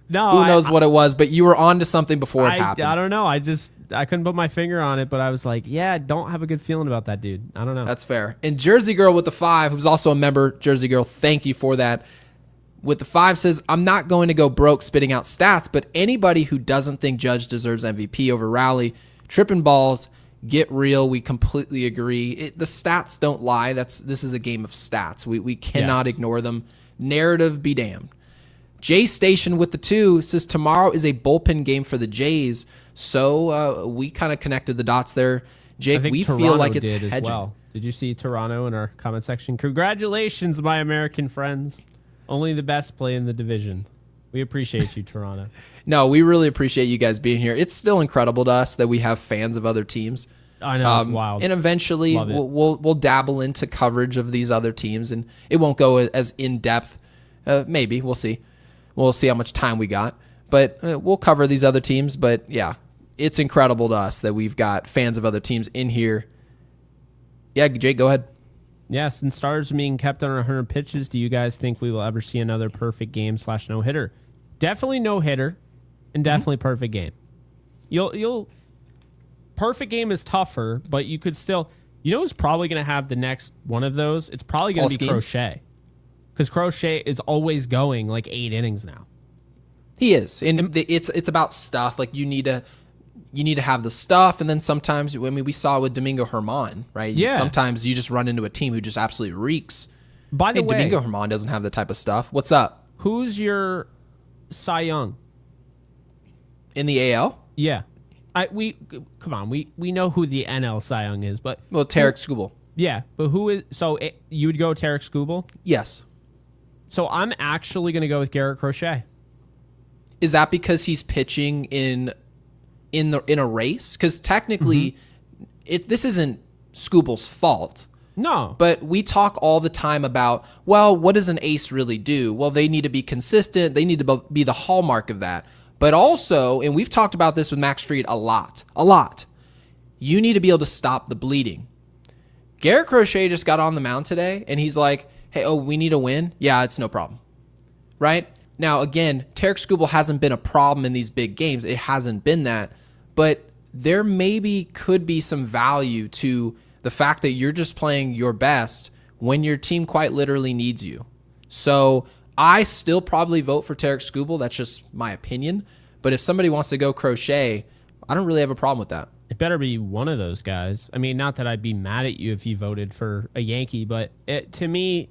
no, who knows what it was? But you were onto something before it happened. I don't know. I couldn't put my finger on it, but I was like, yeah, I don't have a good feeling about that dude. I don't know. That's fair. And Jersey Girl with the 5, who's also a member, Jersey Girl, thank you for that. With the 5 says, I'm not going to go broke spitting out stats, but anybody who doesn't think Judge deserves MVP over Rowley, tripping balls, get real. We completely agree. The stats don't lie. This is a game of stats. We cannot ignore them. Narrative be damned. Jay Station with the 2 says, tomorrow is a bullpen game for the Jays. So we kind of connected the dots there. Jake, I think we Toronto feel like it's did hedging. as well. Did you see Toronto in our comment section? Congratulations, my American friends. Only the best play in the division. We appreciate you, Toronto. No, we really appreciate you guys being here. It's still incredible to us that we have fans of other teams. I know, it's wild. And eventually we'll dabble into coverage of these other teams, and it won't go as in depth. Maybe we'll see. We'll see how much time we got, but we'll cover these other teams. But yeah, it's incredible to us that we've got fans of other teams in here. Yeah, Jake, go ahead. Yes, and starters being kept on 100 pitches. Do you guys think we will ever see another perfect game / no hitter? Definitely no hitter, and definitely perfect game. You'll perfect game is tougher, but you could still. You know who's probably going to have the next one of those? It's probably going to be Crochet, because Crochet is always going like 8 innings now. He is, and it's about stuff. Like you need to have the stuff, and then sometimes, I mean, we saw with Domingo Germán, right? Yeah. Sometimes you just run into a team who just absolutely reeks. By the way, Domingo Germán doesn't have the type of stuff. What's up? Who's your Cy Young In the AL? Yeah, we know who the NL Cy Young is, but Tarek Skubal. Yeah, but who is you would go Tarek Skubal? Yes. So I'm actually going to go with Garrett Crochet. Is that because he's pitching in a race? Because technically, this isn't Skubal's fault. No. But we talk all the time about, well, what does an ace really do? Well, they need to be consistent. They need to be the hallmark of that. But also, and we've talked about this with Max Fried a lot, you need to be able to stop the bleeding. Garrett Crochet just got on the mound today, and he's like, hey, we need a win? Yeah, it's no problem. Right? Now, again, Tarek Skubal hasn't been a problem in these big games. It hasn't been that. But there maybe could be some value to the fact that you're just playing your best when your team quite literally needs you. So I still probably vote for Tarek Skubal. That's just my opinion. But if somebody wants to go Crochet, I don't really have a problem with that. It better be one of those guys. I mean, not that I'd be mad at you if you voted for a Yankee, but to me,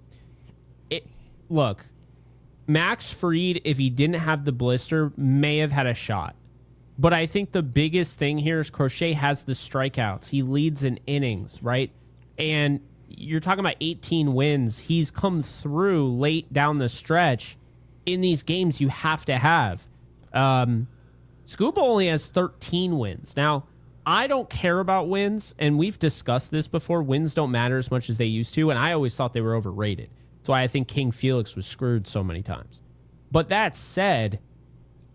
look, Max Fried, if he didn't have the blister, may have had a shot. But I think the biggest thing here is Crochet has the strikeouts. He leads in innings, right? And you're talking about 18 wins. He's come through late down the stretch in these games you have to have. Skubal only has 13 wins. Now, I don't care about wins, and we've discussed this before. Wins don't matter as much as they used to, and I always thought they were overrated. That's why I think King Felix was screwed so many times. But that said,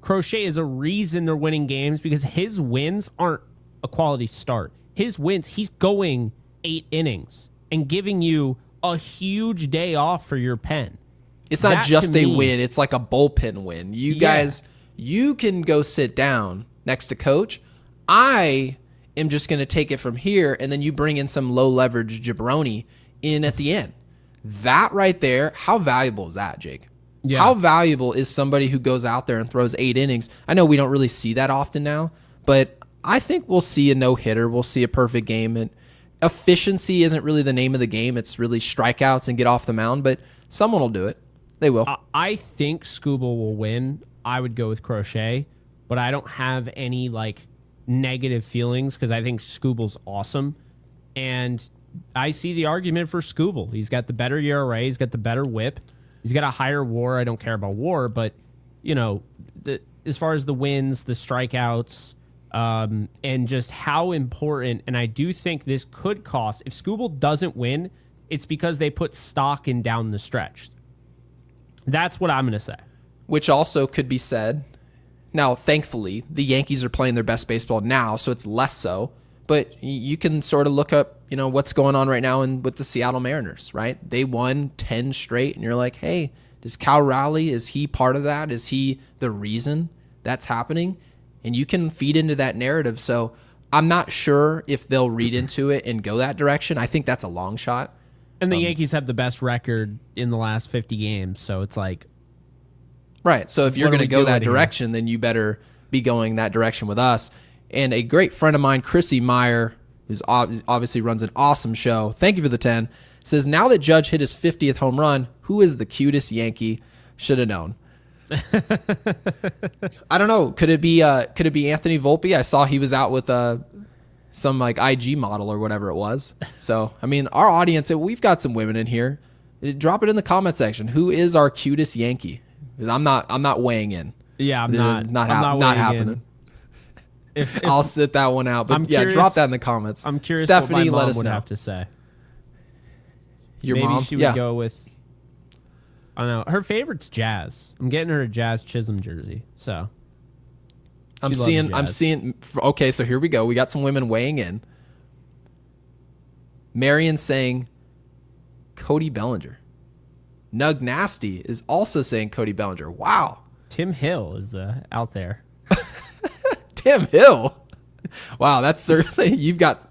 Crochet is a reason they're winning games because his wins aren't a quality start. His wins, he's going 8 innings and giving you a huge day off for your pen. It's not just a win. It's like a bullpen win. You guys, you can go sit down next to coach. I am just going to take it from here, and then you bring in some low-leverage jabroni in at the end. That right there, how valuable is that, Jake? Yeah. How valuable is somebody who goes out there and throws 8 innings? I know we don't really see that often now, but I think we'll see a no-hitter. We'll see a perfect game. And efficiency isn't really the name of the game. It's really strikeouts and get off the mound, but someone will do it. They will. I think Skubal will win. I would go with Crochet, but I don't have any negative feelings because I think Skubal's awesome. And I see the argument for Skubal. He's got the better ERA. He's got the better whip. He's got a higher WAR. I don't care about WAR, but as far as the wins, the strikeouts, and just how important. And I do think this could cost. If Skubal doesn't win, it's because they put stock in down the stretch. That's what I'm going to say. Which also could be said. Now, thankfully, the Yankees are playing their best baseball now, so it's less so. But you can sort of look up, what's going on right now with the Seattle Mariners, right? They won 10 straight, and you're like, hey, does Cal Raleigh, is he part of that? Is he the reason that's happening? And you can feed into that narrative. So I'm not sure if they'll read into it and go that direction. I think that's a long shot. And the Yankees have the best record in the last 50 games, so it's like... Right, so if you're going to go that direction, then you better be going that direction with us. And a great friend of mine, Chrissy Meyer, who obviously runs an awesome show, thank you for the 10, says, now that Judge hit his 50th home run, who is the cutest Yankee? Should have known. I don't know. Could it be Anthony Volpe? I saw he was out with some like IG model or whatever it was. So, I mean, our audience, we've got some women in here. Drop it in the comment section. Who is our cutest Yankee? Because I'm not weighing in. Yeah, I'm not happening. If I'll sit that one out. But drop that in the comments. I'm curious Stephanie, what my let mom us would know. have to say. Your Maybe mom? she would go with, I don't know. Her favorite's Jazz. I'm getting her a Jazz Chisholm jersey. So I'm seeing. Okay, so here we go. We got some women weighing in. Marion saying Cody Bellinger. Nug Nasty is also saying Cody Bellinger. Wow. Tim Hill is out there. Tim Hill. Wow, that's certainly you've got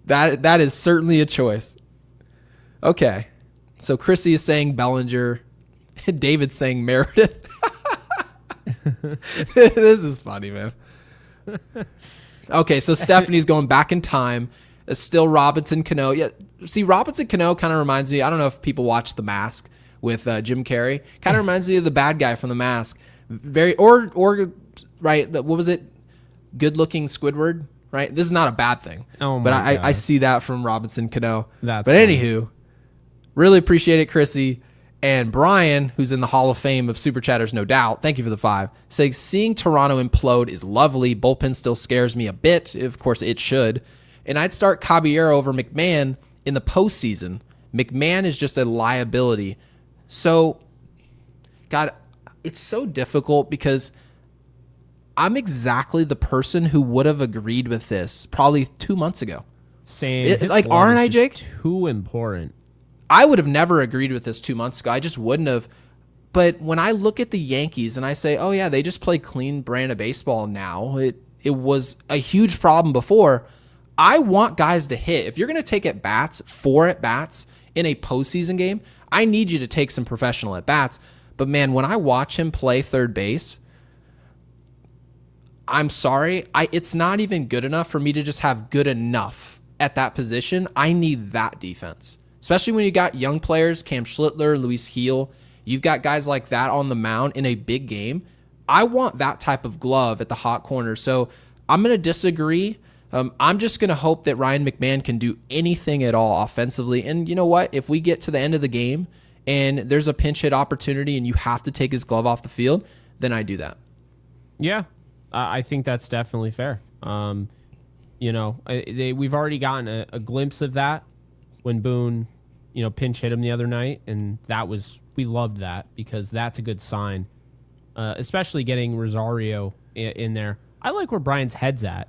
that. That is certainly a choice. Okay, so Chrissy is saying Bellinger. David's saying Meredith. This is funny, man. Okay, so Stephanie's going back in time. It's still Robinson Cano. Yeah, see, Robinson Cano kind of reminds me. I don't know if people watch The Mask with Jim Carrey. Kind of reminds me of the bad guy from The Mask. Or right. What was it? Good-looking Squidward. Right. This is not a bad thing. Oh my but God. I see that from Robinson Cano. That's but funny. Anywho, really appreciate it, Chrissy. And Brian, who's in the Hall of Fame of Super Chatters, no doubt. Thank you for the 5. Saying, seeing Toronto implode is lovely. Bullpen still scares me a bit. Of course, it should. And I'd start Caballero over McMahon in the postseason. McMahon is just a liability. So, God, it's so difficult because I'm exactly the person who would have agreed with this probably 2 months ago. Same. His Like, glove aren't is I, just Jake? Too important. I would have never agreed with this 2 months ago. I just wouldn't have. But when I look at the Yankees and I say, oh, yeah, they just play clean brand of baseball now. It was a huge problem before. I want guys to hit. If you're going to take at-bats, 4 at-bats in a postseason game, I need you to take some professional at-bats. But, man, when I watch him play third base, I'm sorry. It's not even good enough for me to just have good enough at that position. I need that defense. Especially when you got young players, Cam Schlittler, Luis Heel. You've got guys like that on the mound in a big game. I want that type of glove at the hot corner. So I'm going to disagree. I'm just going to hope that Ryan McMahon can do anything at all offensively. And you know what? If we get to the end of the game and there's a pinch hit opportunity and you have to take his glove off the field, then I do that. Yeah, I think that's definitely fair. We've already gotten a glimpse of that when Boone, pinch hit him the other night, and we loved that because that's a good sign, especially getting Rosario in there. I like where Brian's head's at,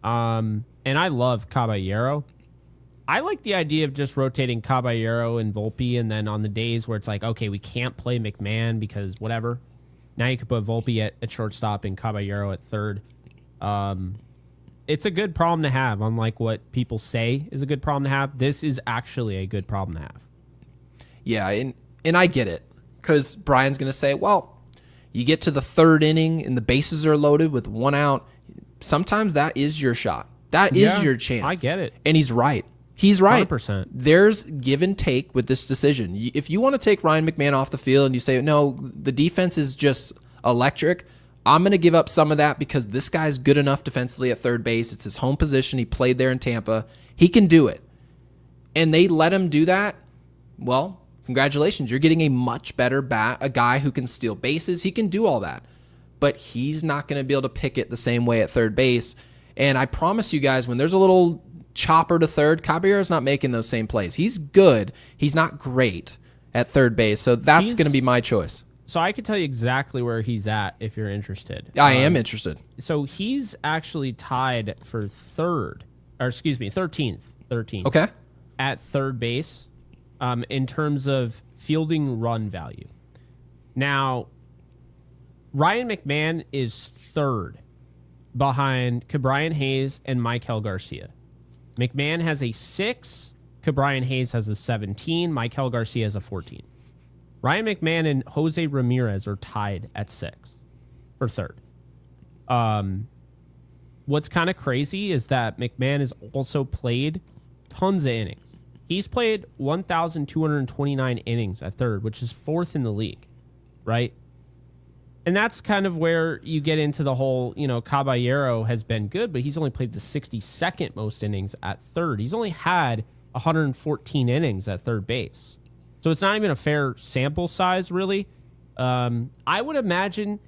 and I love Caballero. I like the idea of just rotating Caballero and Volpe, and then on the days where it's like, okay, we can't play McMahon because whatever, now you could put Volpe at shortstop and Caballero at third. It's a good problem to have, unlike what people say is a good problem to have. This is actually a good problem to have. Yeah, and I get it. Because Brian's going to say, well, you get to the third inning and the bases are loaded with 1 out. Sometimes that is your shot. That is your chance. I get it. And he's right. He's right. 100%. There's give and take with this decision. If you want to take Ryan McMahon off the field and you say, no, the defense is just electric, I'm going to give up some of that because this guy's good enough defensively at third base. It's his home position. He played there in Tampa. He can do it. And they let him do that. Well, congratulations. You're getting a much better bat, a guy who can steal bases. He can do all that. But he's not going to be able to pick it the same way at third base. And I promise you guys, when there's a little chopper to third, Caballero's not making those same plays. He's good. He's not great at third base. So that's going to be my choice. So I can tell you exactly where he's at if you're interested. I am interested. So he's actually tied for 13th. 13th. Okay. At third base in terms of fielding run value. Now, Ryan McMahon is third behind Ke'Bryan Hayes and Maikel Garcia. McMahon has a 6. Ke'Bryan Hayes has a 17. Maikel Garcia has a 14. Ryan McMahon and Jose Ramirez are tied at 6 for third. What's kind of crazy is that McMahon has also played tons of innings. He's played 1,229 innings at third, which is 4th in the league, right? And that's kind of where you get into the whole, Caballero has been good, but he's only played the 62nd most innings at third. He's only had 114 innings at third base. So it's not even a fair sample size, really. I would imagine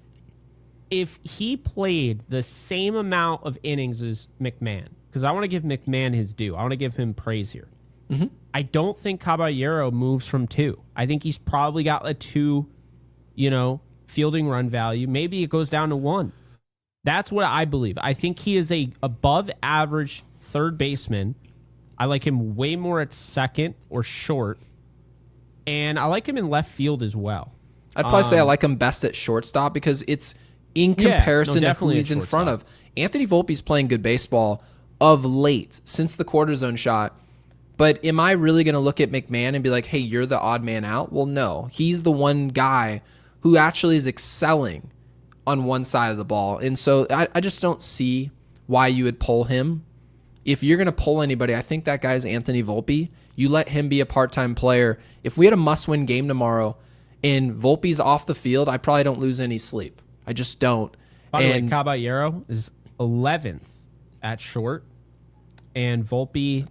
if he played the same amount of innings as McMahon, because I want to give McMahon his due. I want to give him praise here. Mm-hmm. I don't think Caballero moves from 2. I think he's probably got a 2, fielding run value. Maybe it goes down to 1. That's what I believe. I think he is a above average third baseman. I like him way more at second or short. And I like him in left field as well. I'd probably say I like him best at shortstop because it's in comparison to who he's in front of. Anthony Volpe's playing good baseball of late since the quarter zone shot. But am I really going to look at McMahon and be like, hey, you're the odd man out? Well, no. He's the one guy who actually is excelling on one side of the ball. And so I just don't see why you would pull him. If you're going to pull anybody, I think that guy's Anthony Volpe. You let him be a part-time player. If we had a must-win game tomorrow and Volpe's off the field, I probably don't lose any sleep. I just don't. By the way, Caballero is 11th at short, and Volpe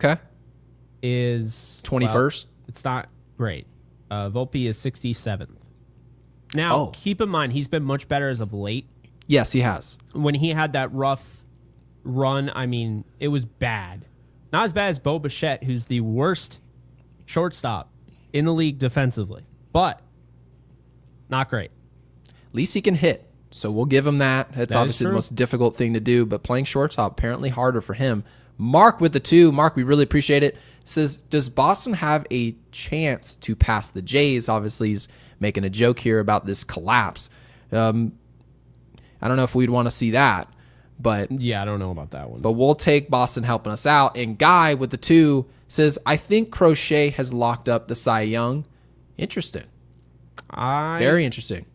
is 21st. It's not great. Volpe is 67th. Now, keep in mind, he's been much better as of late. Yes, he has. When he had that rough run, I mean, it was bad. Not as bad as Bo Bichette, who's the worst shortstop in the league defensively, but not great. At least he can hit, so we'll give him that. That's obviously the most difficult thing to do, but playing shortstop, apparently harder for him. Mark with the 2. Mark, we really appreciate it. Says, does Boston have a chance to pass the Jays? Obviously, he's making a joke here about this collapse. I don't know if we'd want to see that, but yeah, I don't know about that one. But we'll take Boston helping us out. And Guy with the 2 says, I think Crochet has locked up the Cy Young. Interesting. Very interesting.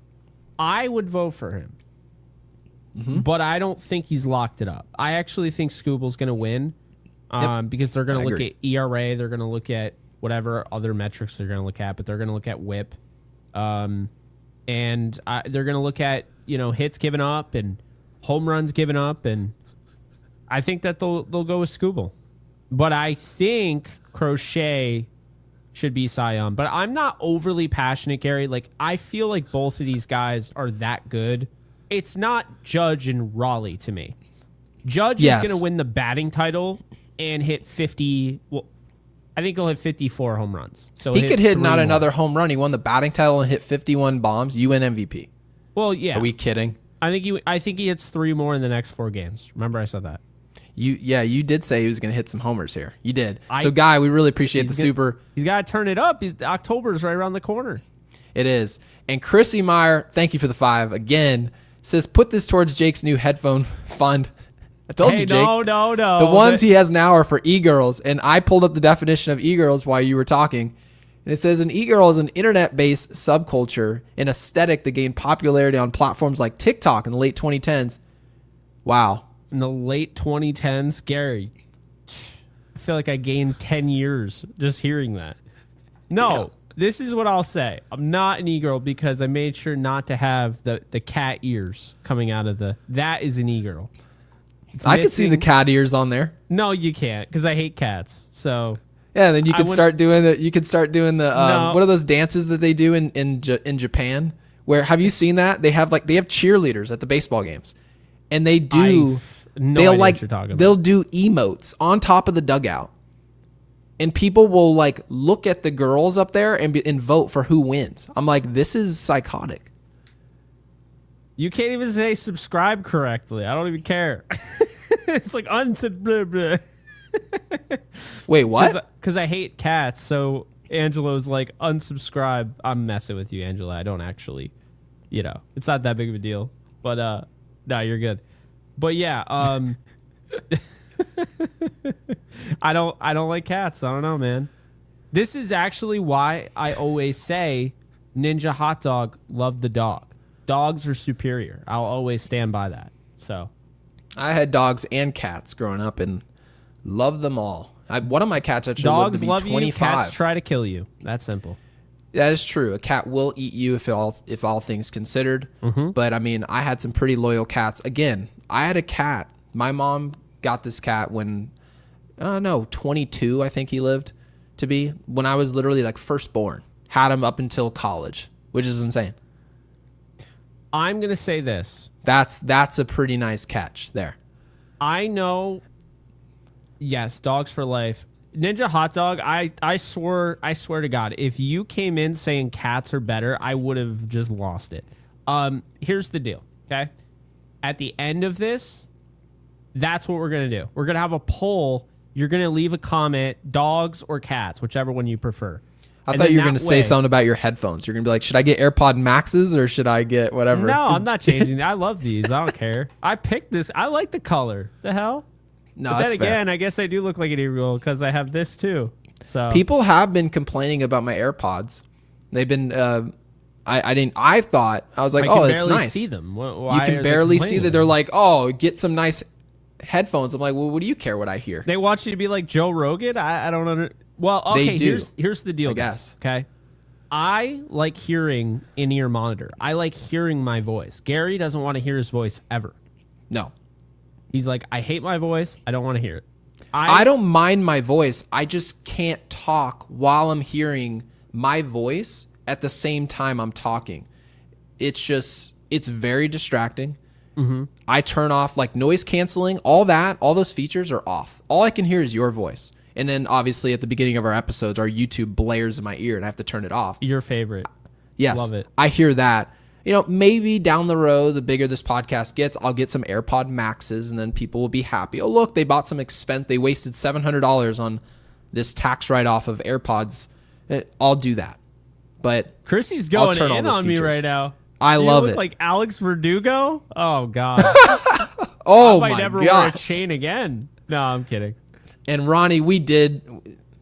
I would vote for him. But I don't think he's locked it up. I actually think Scooble's going to win because they're going to look at ERA. They're going to look at whatever other metrics they're going to look at, but they're going to look at WHIP. And they're going to look at, hits given up and home runs given up. And I think that they'll go with Scooble. But I think Crochet should be Cy Young. But I'm not overly passionate, Gary. Like, I feel like both of these guys are that good. It's not Judge and Raleigh to me. Judge is going to win the batting title and hit 50. Well, I think he'll hit 54 home runs. So he could hit not another home run. He won the batting title and hit 51 bombs. You win MVP. Well, yeah. Are we kidding? I think he hits 3 more in the next 4 games. Remember I said that. You did say he was going to hit some homers here. You did. So, Guy, we really appreciate the super. He's got to turn it up. October's right around the corner. It is. And Chrissy Meyer, thank you for the 5 again. Says, put this towards Jake's new headphone fund. I told you, Jake. No. The ones he has now are for e-girls, and I pulled up the definition of e-girls while you were talking. And it says, an e-girl is an internet-based subculture and aesthetic that gained popularity on platforms like TikTok in the late 2010s. Wow. In the late 2010s, Gary, I feel like I gained 10 years just hearing that. No. This is what I'll say. I'm not an e-girl because I made sure not to have the cat ears coming out of that is an e-girl. I can see the cat ears on there. No, you can't because I hate cats. So yeah, then you can start doing the. You can start doing the. What are those dances that they do in Japan? Where have you seen that? They have cheerleaders at the baseball games, and they do. They'll do emotes on top of the dugout. And people will look at the girls up there and vote for who wins. I'm like, this is psychotic. You can't even say subscribe correctly. I don't even care. It's like Wait, what? Because I hate cats. So Angelo's like, unsubscribe. I'm messing with you, Angela. I don't actually, it's not that big of a deal. But no, you're good. But yeah, I don't like cats. I don't know, man. This is actually why I always say Ninja Hot Dog loved the dog. Dogs are superior. I'll always stand by that. So I had dogs and cats growing up and loved them all. One of my cats actually dogs lived to be love 25. You, cats try to kill you. That's simple. That is true. A cat will eat you if all things considered. But I mean, I had some pretty loyal cats. Again, I had a cat. My mom got this cat when, 22, I think he lived to be, when I was literally like first born. Had him up until college, which is insane. I'm going to say this. That's a pretty nice catch there. I know, yes, dogs for life. Ninja Hot Dog, I swear to God, if you came in saying cats are better, I would have just lost it. Here's the deal, okay? At the end of this, that's what we're going to do. We're going to have a poll. You're going to leave a comment, dogs or cats, whichever one you prefer. I thought you were going to say something about your headphones. You're going to be like, should I get AirPod Maxes or should I get whatever? No, I'm not changing. I love these. I don't care. I picked this. I like the color. The hell? No, but that's then again, I guess I do look like an 8-year-old because I have this too. So people have been complaining about my AirPods. They've been. I thought I was like, oh, it's nice. See them. You can barely see that. They're like, oh, get some nice headphones. I'm like, well, what do you care what I hear? They want you to be like Joe Rogan. I don't understand. Well, okay. They do. Here's the deal. I guess. Okay. I like hearing in-ear monitor. I like hearing my voice. Gary doesn't want to hear his voice ever. No. He's like, I hate my voice. I don't want to hear it. I don't mind my voice. I just can't talk while I'm hearing my voice at the same time I'm talking. It's very distracting. I turn off like noise canceling, all those features are off. All I can hear is your voice. And then obviously at the beginning of our episodes, our YouTube blares in my ear and I have to turn it off. Your favorite. Yes. Love it. I hear that. Maybe down the road, the bigger this podcast gets, I'll get some AirPod Maxes and then people will be happy. Oh, look, they bought some expense. They wasted $700 on this tax write-off of AirPods. I'll do that. But Chrissy's going in on me right now. I love it. Like Alex Verdugo? Oh, God. Oh, I might my never gosh. wear a chain again. No, I'm kidding. And Ronnie,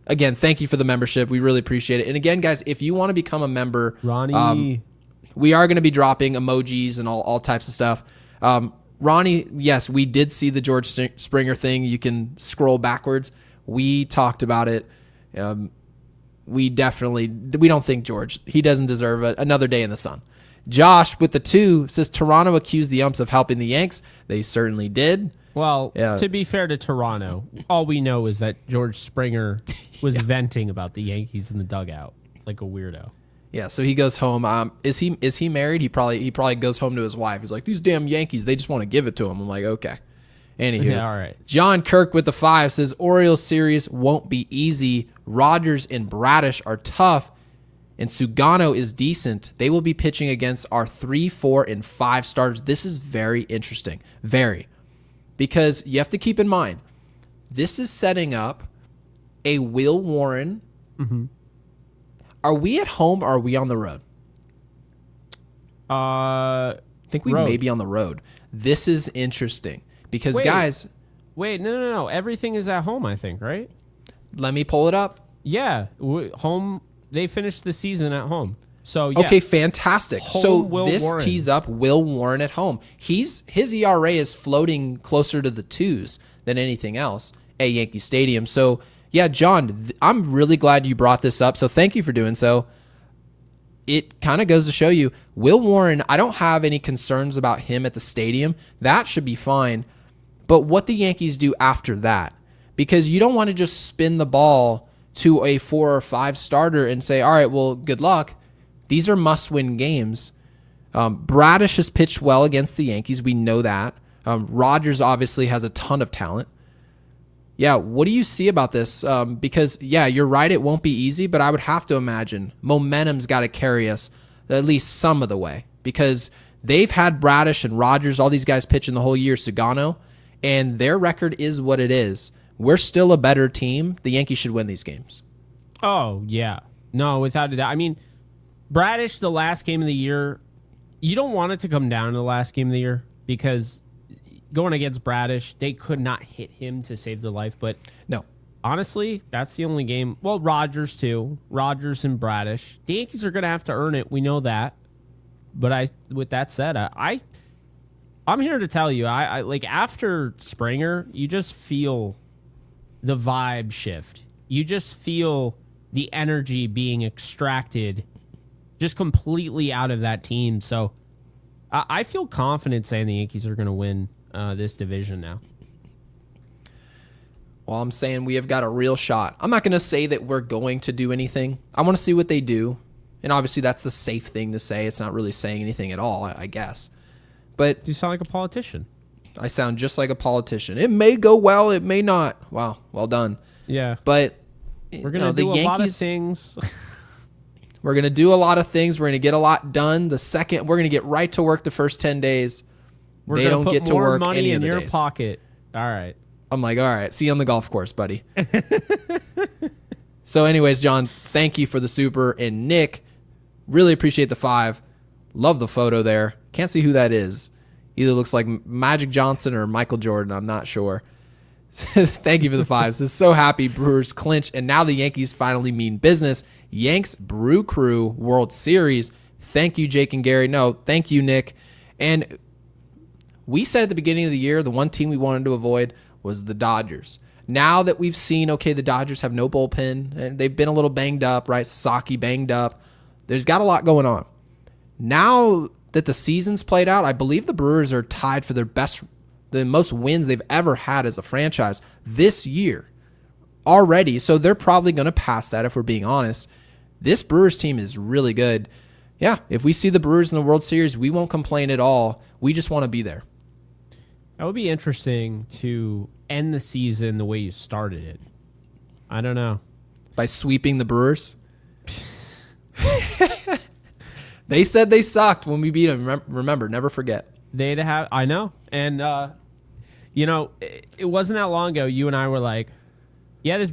again, thank you for the membership. We really appreciate it. And again, guys, if you want to become a member, Ronnie, we are going to be dropping emojis and all types of stuff. Ronnie, yes, we did see the George Springer thing. You can scroll backwards. We talked about it. We don't think George, he doesn't deserve another day in the sun. Josh with the 2 says Toronto accused the umps of helping the Yanks. They certainly did. Well, to be fair to Toronto, all we know is that George Springer was venting about the Yankees in the dugout like a weirdo. Yeah, so he goes home. Is he married? He probably goes home to his wife. He's like, these damn Yankees, they just want to give it to him. I'm like, okay. Anywho, yeah, all right. John Kirk with the 5 says Orioles series won't be easy. Rogers and Bradish are tough, and Sugano is decent. They will be pitching against our 3, 4, and 5 starters. This is very interesting. Very. Because you have to keep in mind, this is setting up a Will Warren. Are we at home or are we on the road? I think we may be on the road. This is interesting because, guys. Wait, no. Everything is at home, I think, right? Let me pull it up. Yeah. Home. They finished the season at home. So, yeah. Okay, fantastic. So Will this Warren. tees up Will Warren at home. His ERA is floating closer to the 2s than anything else at Yankee Stadium. So, yeah, John, I'm really glad you brought this up. So thank you for doing so. It kind of goes to show you, Will Warren, I don't have any concerns about him at the stadium. That should be fine. But what the Yankees do after that, because you don't want to just spin the ball to a 4 or 5 starter and say, all right, well, good luck. These are must-win games. Bradish has pitched well against the Yankees. We know that. Rogers obviously has a ton of talent. Yeah, what do you see about this? Because, yeah, you're right, it won't be easy, but I would have to imagine momentum's got to carry us at least some of the way because they've had Bradish and Rogers, all these guys pitching the whole year, Sugano, and their record is what it is. We're still a better team. The Yankees should win these games. Oh, yeah. No, without a doubt. I mean, Bradish, the last game of the year, you don't want it to come down to the last game of the year because going against Bradish, they could not hit him to save their life. But no, honestly, that's the only game. Well, Rogers too. Rogers and Bradish. The Yankees are going to have to earn it. We know that. But with that said, I'm here to tell you, I like after Springer, you just feel the vibe shift. You just feel the energy being extracted just completely out of that team. So I feel confident saying the Yankees are going to win this division now. Well, I'm saying we have got a real shot. I'm not going to say that we're going to do anything. I want to see what they do. And obviously that's the safe thing to say. It's not really saying anything at all, I guess. But you sound like a politician. I sound just like a politician. It may go well, it may not. Wow, well done. Yeah. But we're going to do a lot of things. We're going to do a lot of things. We're going to get a lot done. We're going to get right to work the first 10 days. They don't get to work any of the days. Money in your pocket. All right. I'm like, all right, see you on the golf course, buddy. So anyways, John, thank you for the super. And Nick, really appreciate the 5. Love the photo there. Can't see who that is. Either looks like Magic Johnson or Michael Jordan. I'm not sure. Thank you for the 5s. This is so happy. Brewers clinch, and now the Yankees finally mean business. Yanks Brew Crew World Series. Thank you, Jake and Gary. No, thank you, Nick. And we said at the beginning of the year, the one team we wanted to avoid was the Dodgers. Now that we've seen, okay, the Dodgers have no bullpen, and they've been a little banged up, right? Sasaki banged up. There's got a lot going on. Now that the season's played out, I believe the Brewers are tied for the most wins they've ever had as a franchise this year already. So they're probably going to pass that if we're being honest. This Brewers team is really good. Yeah, if we see the Brewers in the World Series, we won't complain at all. We just want to be there. That would be interesting to end the season the way you started it. I don't know. By sweeping the Brewers? They said they sucked when we beat them. Remember, never forget. They'd have, I know. And, it wasn't that long ago, you and I were like, yeah, this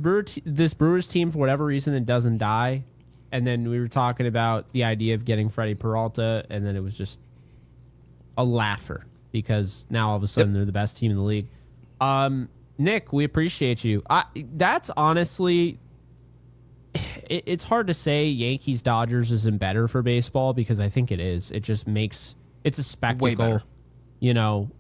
Brewers team, for whatever reason, it doesn't die. And then we were talking about the idea of getting Freddie Peralta, and then it was just a laugher because now all of a sudden they're the best team in the league. Nick, we appreciate you. That's honestly, it's hard to say Yankees Dodgers isn't better for baseball because I think it is. It just makes it's a spectacle. You know,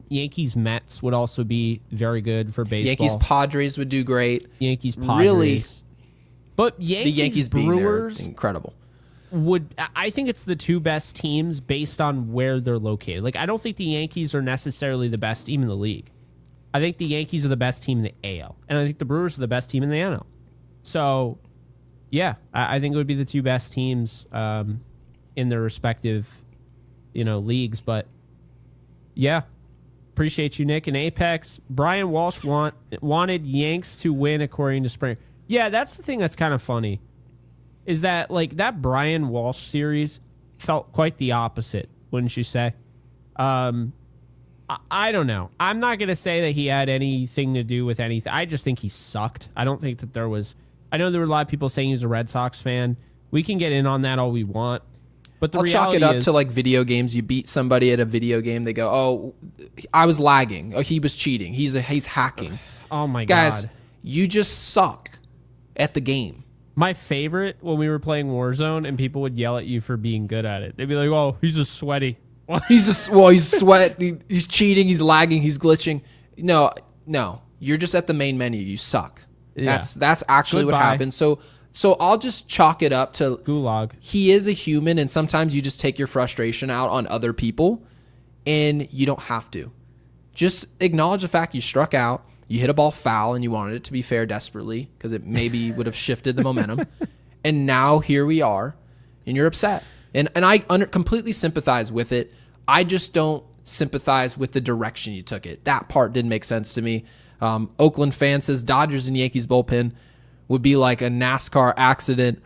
Yankees Mets would also be very good for baseball. Yankees Padres would do great. Yankees Padres. Really, but the Yankees Brewers being incredible. I think it's the 2 best teams based on where they're located. Like, I don't think the Yankees are necessarily the best team in the league. I think the Yankees are the best team in the AL, and I think the Brewers are the best team in the NL. So, yeah, I think it would be the 2 best teams in their respective, leagues. But yeah, appreciate you, Nick. And Apex, Brian Walsh wanted Yanks to win according to Springer. Yeah, that's the thing that's kind of funny, is that like that Brian Walsh series felt quite the opposite, wouldn't you say? I don't know. I'm not going to say that he had anything to do with anything. I just think he sucked. I don't think that there was... I know there were a lot of people saying he was a Red Sox fan. We can get in on that all we want. But the reality chalk it up to like video games. You beat somebody at a video game. They go, oh, I was lagging. Oh, he was cheating. He's hacking. Oh, my Guys, God. you just suck at the game. My favorite, when we were playing Warzone and people would yell at you for being good at it. They'd be like, oh, he's just sweaty. He's sweat. He's cheating. He's lagging. He's glitching. No. You're just at the main menu. You suck. Yeah. That's actually what happened. So I'll just chalk it up to Gulag. He is a human, and sometimes you just take your frustration out on other people, and you don't have to. Just acknowledge the fact you struck out. You hit a ball foul, and you wanted it to be fair desperately because it maybe would have shifted the momentum. And now here we are, and you're upset. And I completely sympathize with it. I just don't sympathize with the direction you took it. That part didn't make sense to me. Oakland fan says Dodgers and Yankees bullpen would be like a NASCAR accident.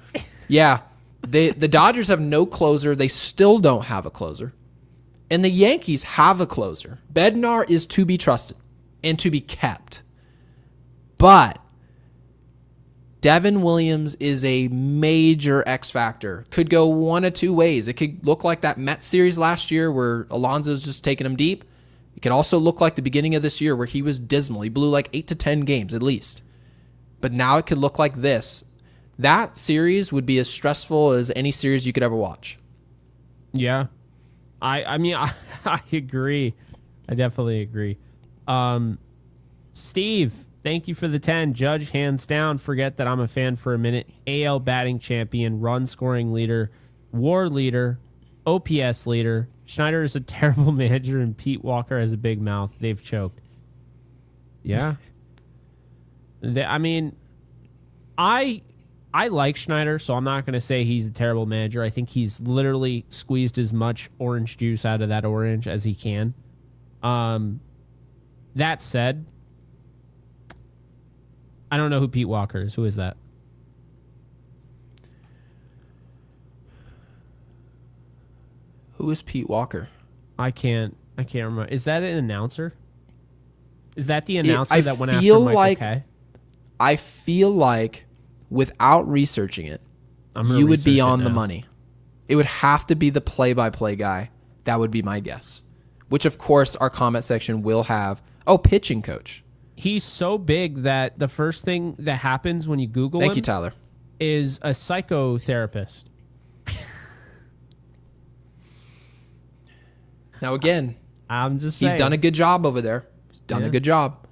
Yeah, the Dodgers have no closer. They still don't have a closer. And the Yankees have a closer. Bednar is to be trusted and to be kept. But Devin Williams is a major X factor. Could go one of 2 ways. It could look like that Mets series last year where Alonso's just taking him deep. It could also look like the beginning of this year where he was dismal. He blew like 8 to 10 games at least. But now it could look like this. That series would be as stressful as any series you could ever watch. Yeah. I mean, I agree. I definitely agree. Steve, thank you for the 10. Judge, hands down. Forget that I'm a fan for a minute. AL batting champion, run scoring leader. WAR leader, OPS leader. Schneider is a terrible manager, and Pete Walker has a big mouth. They've choked. Yeah. I mean, I like Schneider, so I'm not going to say he's a terrible manager. I think he's literally squeezed as much orange juice out of that orange as he can. That said, I don't know who Pete Walker is. Who is that? Who is Pete Walker? I can't remember. Is that an announcer? Is that the announcer that went after feel Michael like Kay? I feel like without researching it, you would be on the money. It would have to be the play-by-play guy. That would be my guess. Which, of course, our comment section will have, pitching coach. He's so big that the first thing that happens when you Google him Thank you, Tyler. is a psychotherapist. Now, again, I'm just saying. he's done a good job over there. He's done a good job.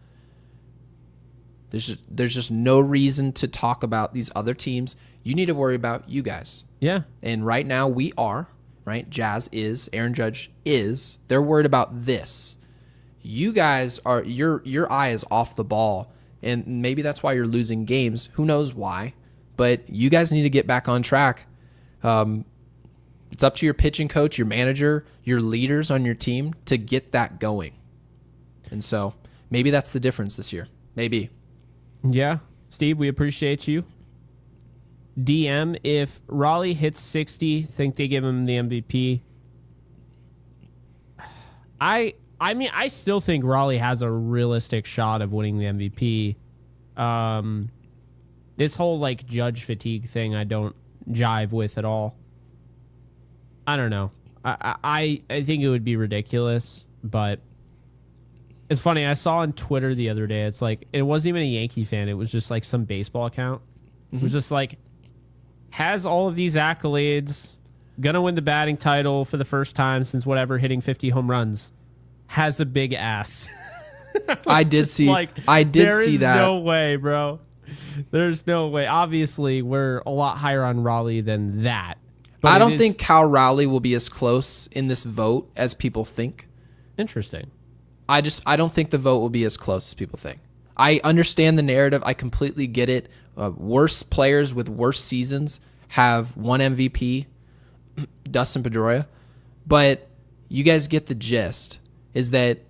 There's just no reason to talk about these other teams. You need to worry about you guys. Yeah. And right now we are, right? Jazz is, Aaron Judge is. They're worried about this. You guys are, your eye is off the ball. And maybe that's why you're losing games. Who knows why? But you guys need to get back on track. It's up to your pitching coach, your manager, your leaders on your team to get that going. And so maybe that's the difference this year. Maybe. Yeah. Steve, we appreciate you. DM, if Raleigh hits 60, think they give him the MVP. I mean, I still think Raleigh has a realistic shot of winning the MVP. This whole like Judge fatigue thing, I don't jive with at all. I don't know. I think it would be ridiculous, but it's funny. I saw on Twitter the other day, it's like, it wasn't even a Yankee fan. It was just like some baseball account. It was just like, has all of these accolades, gonna win the batting title for the first time since whatever, hitting 50 home runs, has a big ass. I did see that. There's no way, bro. There's no way. Obviously, we're a lot higher on Raleigh than that. But I don't think Cal Raleigh will be as close in this vote as people think. Interesting. I don't think the vote will be as close as people think. I understand the narrative. I completely get it. Worse players with worse seasons have one MVP, Dustin Pedroia. But you guys get the gist, is that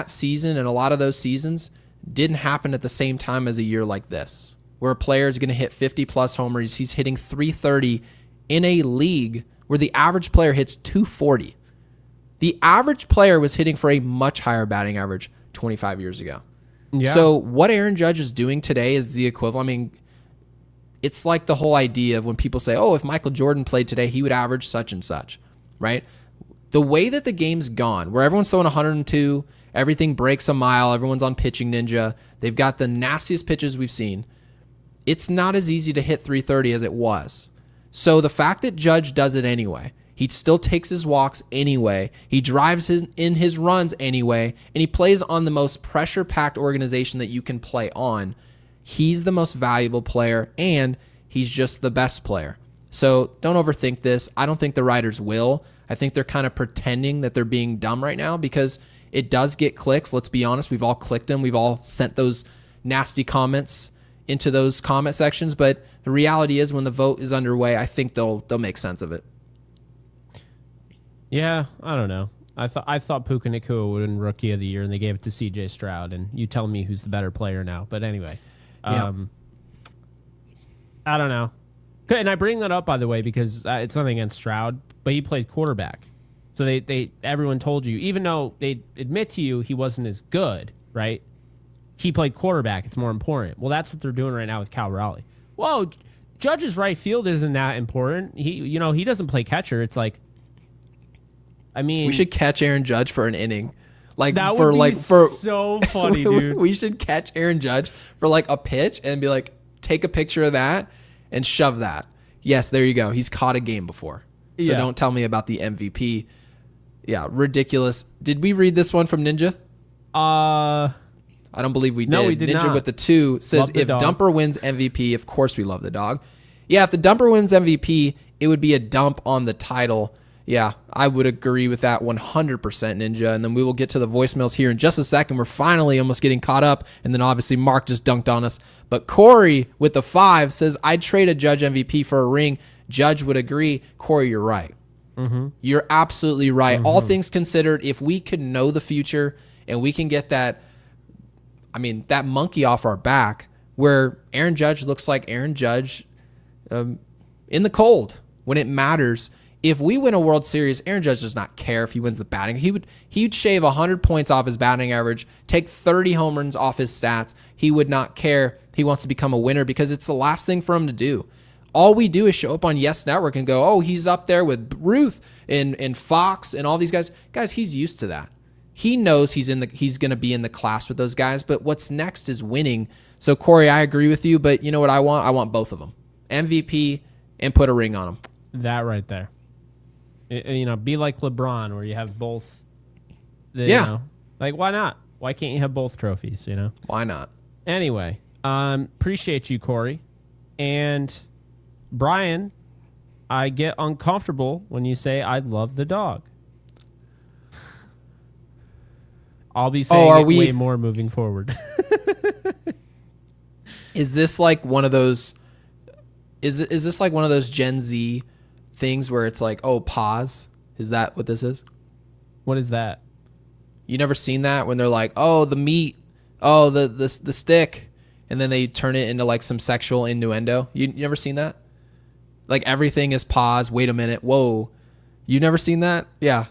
season and a lot of those seasons didn't happen at the same time as a year like this, where a player is going to hit 50-plus homers. He's hitting 330 in a league where the average player hits 240. The average player was hitting for a much higher batting average 25 years ago. Yeah. So what Aaron Judge is doing today is the equivalent. I mean, it's like the whole idea of when people say, if Michael Jordan played today, he would average such and such, right? The way that the game's gone, where everyone's throwing 102, everything breaks a mile, everyone's on pitching ninja, they've got the nastiest pitches we've seen. It's not as easy to hit 330 as it was. So the fact that Judge does it anyway, he still takes his walks anyway, he drives in his runs anyway, and he plays on the most pressure-packed organization that you can play on. He's the most valuable player, and he's just the best player. So don't overthink this. I don't think the writers will. I think they're kind of pretending that they're being dumb right now because it does get clicks. Let's be honest. We've all clicked them. We've all sent those nasty comments into those comment sections. But the reality is when the vote is underway, I think they'll make sense of it. Yeah, I don't know. I thought Puka Nacua would win Rookie of the Year, and they gave it to C.J. Stroud. And you tell me who's the better player now. But anyway, I don't know. And I bring that up, by the way, because it's nothing against Stroud, but he played quarterback. So everyone told you, even though they admit to you he wasn't as good, right? He played quarterback. It's more important. Well, that's what they're doing right now with Cal Raleigh. Whoa, Judge's right field isn't that important. He doesn't play catcher. It's like, I mean, we should catch Aaron Judge for an inning. Like that for would be so funny, dude. We should catch Aaron Judge for like a pitch and be like, take a picture of that and shove that. Yes, there you go. He's caught a game before. So don't tell me about the MVP. Yeah, ridiculous. Did we read this one from Ninja? I don't believe we did. No, we did Ninja not. with the 2 says, if dog. Dumper wins MVP, of course we love the dog. Yeah, if the dumper wins MVP, it would be a dump on the title. Yeah, I would agree with that 100%, Ninja. And then we will get to the voicemails here in just a second. We're finally almost getting caught up. And then obviously Mark just dunked on us. But Corey with the 5 says, I'd trade a Judge MVP for a ring. Judge would agree. Corey, you're right. Mm-hmm. You're absolutely right. Mm-hmm. All things considered, if we could know the future and we can get that monkey off our back where Aaron Judge looks like Aaron Judge in the cold when it matters. If we win a World Series, Aaron Judge does not care if he wins the batting. He'd shave 100 points off his batting average, take 30 home runs off his stats. He would not care. He wants to become a winner because it's the last thing for him to do. All we do is show up on Yes Network and go, oh, he's up there with Ruth and Fox and all these guys. Guys, he's used to that. He knows he's going to be in the class with those guys, but what's next is winning. So, Corey, I agree with you, but you know what I want? I want both of them. MVP and put a ring on them. That right there. Be like LeBron where you have both. Like, why not? Why can't you have both trophies, Why not? Anyway, appreciate you, Corey. And Brian, I get uncomfortable when you say I love the dog. I'll be saying way more moving forward. Is this like one of those? Is this like one of those Gen Z things where it's like, oh, pause? Is that what this is? What is that? You never seen that when they're like, oh, the meat, oh, the stick, and then they turn it into like some sexual innuendo. You never seen that? Like everything is pause. Wait a minute. Whoa, you never seen that? Yeah,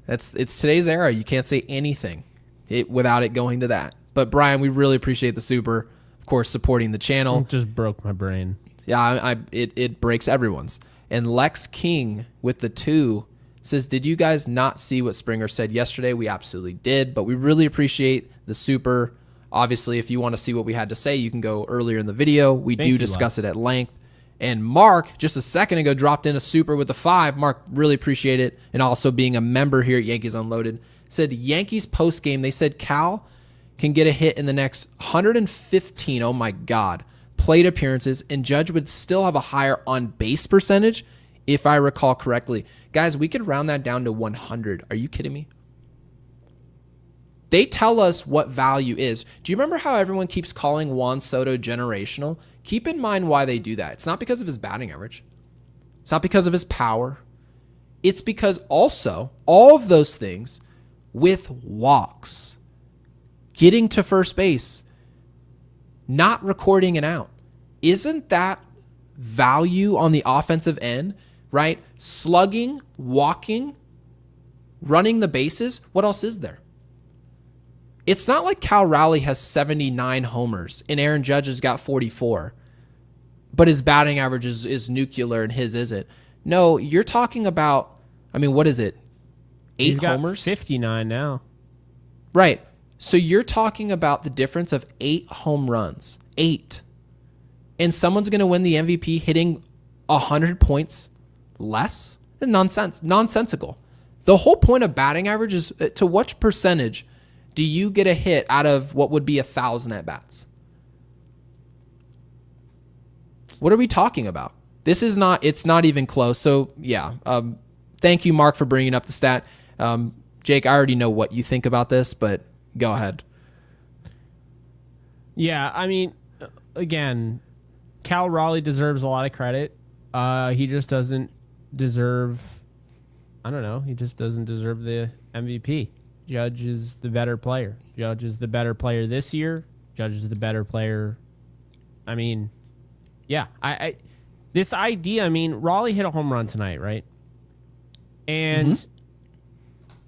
it's today's era. You can't say anything without it going to that. But Brian, we really appreciate the super, of course, supporting the channel. It just broke my brain. Yeah, it breaks everyone's. And Lex King with the 2 says, did you guys not see what Springer said yesterday? We absolutely did, but we really appreciate the super. Obviously, if you want to see what we had to say, you can go earlier in the video. We do discuss it at length. And Mark, just a second ago, dropped in a super with the 5. Mark, really appreciate it. And also being a member here at Yankees Unloaded, said Yankees postgame, they said Cal can get a hit in the next 115, oh my God, plate appearances, and Judge would still have a higher on-base percentage, if I recall correctly. Guys, we could round that down to 100. Are you kidding me? They tell us what value is. Do you remember how everyone keeps calling Juan Soto generational? Keep in mind why they do that. It's not because of his batting average. It's not because of his power. It's because also all of those things with walks, getting to first base, not recording an out. Isn't that value on the offensive end, right? Slugging, walking, running the bases. What else is there? It's not like Cal Raleigh has 79 homers and Aaron Judge has got 44, but his batting average is nuclear and his isn't. No, you're talking about, what is it? 8 He's got homers? 59 now. Right. So you're talking about the difference of 8 home runs. 8. And someone's going to win the MVP hitting 100 points less? Nonsensical. The whole point of batting average is to what percentage do you get a hit out of what would be 1,000 at-bats? What are we talking about? It's not even close. So, yeah. Thank you, Mark, for bringing up the stat. Jake, I already know what you think about this, but go ahead. Yeah, again, Cal Raleigh deserves a lot of credit. He just doesn't deserve, he just doesn't deserve the MVP. Judge is the better player. Judge is the better player this year. Judge is the better player. Yeah, this idea, Raleigh hit a home run tonight, right? And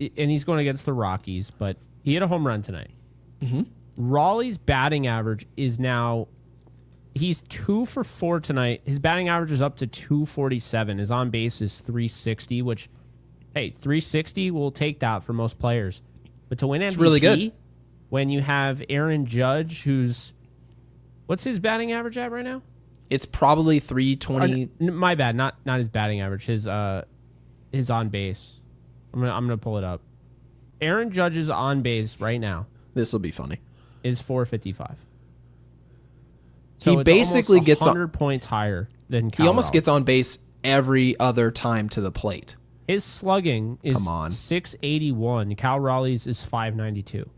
and he's going against the Rockies, but he hit a home run tonight. Mm-hmm. Raleigh's batting average is now, he's 2 for 4 tonight. His batting average is up to 247. His on base is 360, which, hey, 360 will take that for most players. But to win MVP, it's really good. When you have Aaron Judge, what's his batting average at right now? It's probably 320. My bad, not his batting average. His on base. I'm gonna pull it up. Aaron Judge's on base right now. This will be funny. Is 455. So he basically gets 100 points higher than Cal He almost Raleigh. gets on base every other time to the plate. His slugging is Come on. 681. Cal Raleigh's is 592.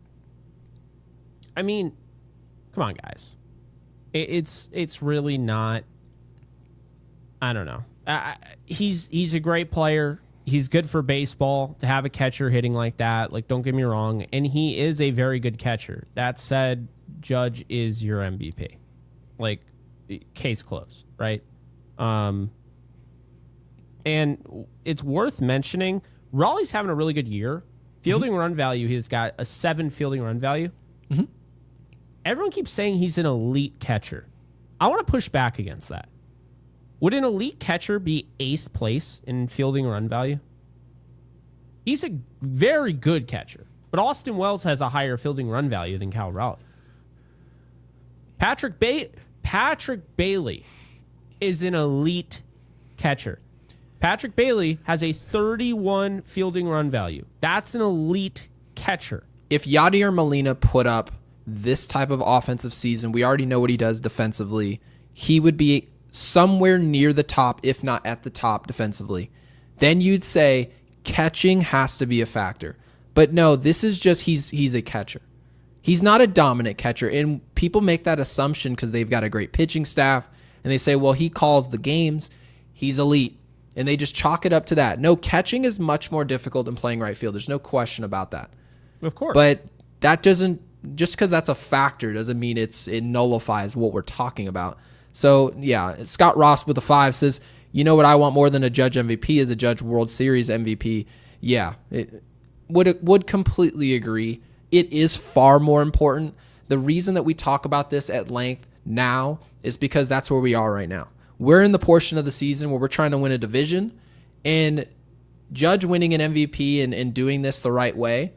I mean, come on, guys. It's really not. I don't know. He's a great player. He's good for baseball to have a catcher hitting like that. Like, don't get me wrong. And he is a very good catcher. That said, Judge is your MVP. Like, case closed, right? And it's worth mentioning, Raleigh's having a really good year. Fielding run value, he's got a 7 fielding run value. Mm-hmm. Everyone keeps saying he's an elite catcher. I want to push back against that. Would an elite catcher be 8th place in fielding run value? He's a very good catcher, but Austin Wells has a higher fielding run value than Cal Raleigh. Patrick Bailey is an elite catcher. Patrick Bailey has a 31 fielding run value. That's an elite catcher. If Yadier Molina put up this type of offensive season, we already know what he does defensively. He would be somewhere near the top, if not at the top defensively. Then you'd say catching has to be a factor. But no, this is just he's a catcher. He's not a dominant catcher, and people make that assumption because they've got a great pitching staff, and they say, well, he calls the games. He's elite, and they just chalk it up to that. No, catching is much more difficult than playing right field. There's no question about that. Of course. But that doesn't, just because that's a factor doesn't mean it nullifies what we're talking about. So, yeah, Scott Ross with a 5 says, you know what I want more than a Judge MVP is a Judge World Series MVP. Yeah, would completely agree. It is far more important. The reason that we talk about this at length now is because that's where we are right now. We're in the portion of the season where we're trying to win a division, and Judge winning an MVP and doing this the right way,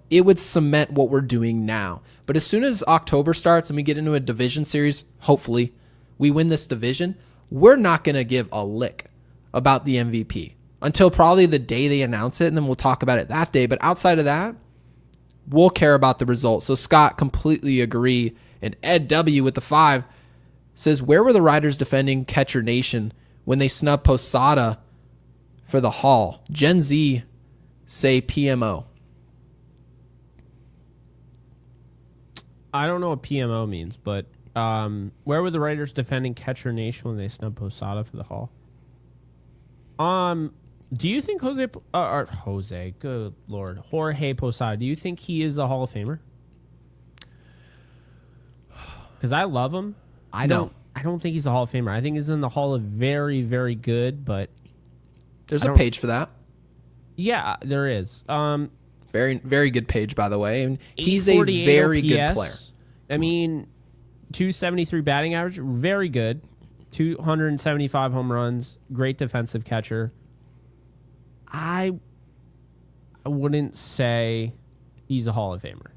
it would cement what we're doing now. But as soon as October starts and we get into a division series, hopefully we win this division, we're not going to give a lick about the MVP until probably the day they announce it, and then we'll talk about it that day. But outside of that, we'll care about the results. So Scott, completely agree. And Ed W with the 5 says, where were the writers defending Catcher Nation when they snubbed Posada for the Hall? Gen Z say PMO. I don't know what PMO means, but where were the writers defending Catcher Nation when they snubbed Posada for the Hall? Do you think Jorge, good Lord, Jorge Posada, do you think he is a Hall of Famer? Because I love him. I don't think he's a Hall of Famer. I think he's in the Hall of very, very good, but there's a page for that. Yeah, there is. Very, very good page, by the way. And he's a very good player. I mean, 273 batting average, very good. 275 home runs, great defensive catcher. I wouldn't say he's a Hall of Famer.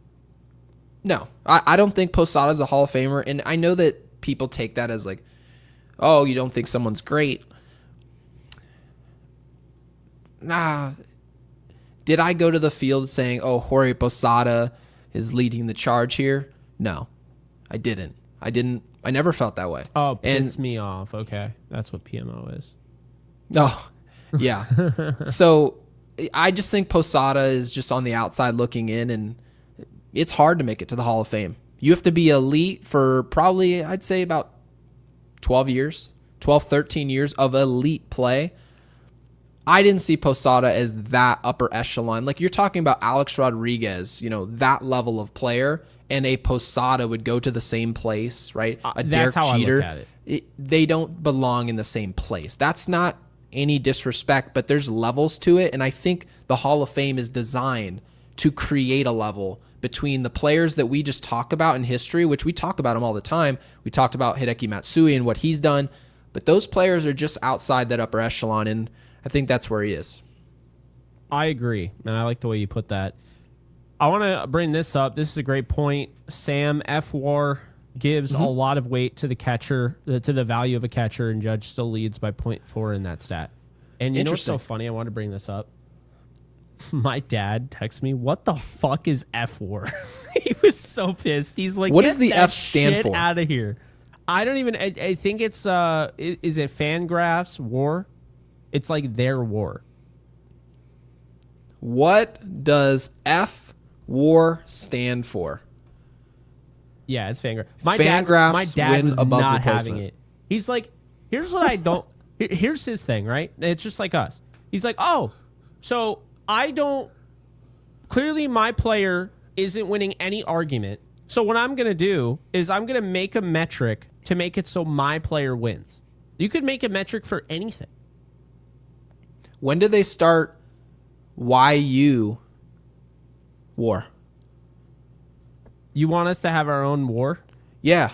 No, I don't think Posada's a Hall of Famer. And I know that people take that as like, oh, you don't think someone's great. Nah. Did I go to the field saying, oh, Jorge Posada is leading the charge here? No, I didn't. I never felt that way. Oh, piss me off. Okay. That's what PMO is. Oh, yeah. So I just think Posada is just on the outside looking in, and it's hard to make it to the Hall of Fame. You have to be elite for probably, I'd say, about 12, 13 years of elite play. I didn't see Posada as that upper echelon. Like, you're talking about Alex Rodriguez, that level of player, and a Posada would go to the same place, right? A Derek Jeter. I look at it. They don't belong in the same place. That's not any disrespect, but there's levels to it, and I think the Hall of Fame is designed to create a level between the players that we just talk about in history, which we talk about them all the time. We talked about Hideki Matsui and what he's done, but those players are just outside that upper echelon, and I think that's where he is. I agree, and I like the way you put that. I want to bring this up. This is a great point. Sam F. War gives a lot of weight to the catcher, to the value of a catcher, and Judge still leads by 0.4 in that stat. And you know what's so funny? I want to bring this up. My dad texted me, what the fuck is F War? He was so pissed. He's like, what does the F stand for? Out of here. I don't even. I think it's is it Fangraphs WAR? It's like their WAR. What does F WAR stand for? Yeah, it's Fangraphs. Fangraphs My dad win was above not replacement. having it. He's like, here's what I don't. Here's his thing, right? It's just like us. He's like, oh, so I don't. Clearly, my player isn't winning any argument. So what I'm gonna do is I'm gonna make a metric to make it so my player wins. You could make a metric for anything. When did they start YU WAR? You want us to have our own WAR? Yeah.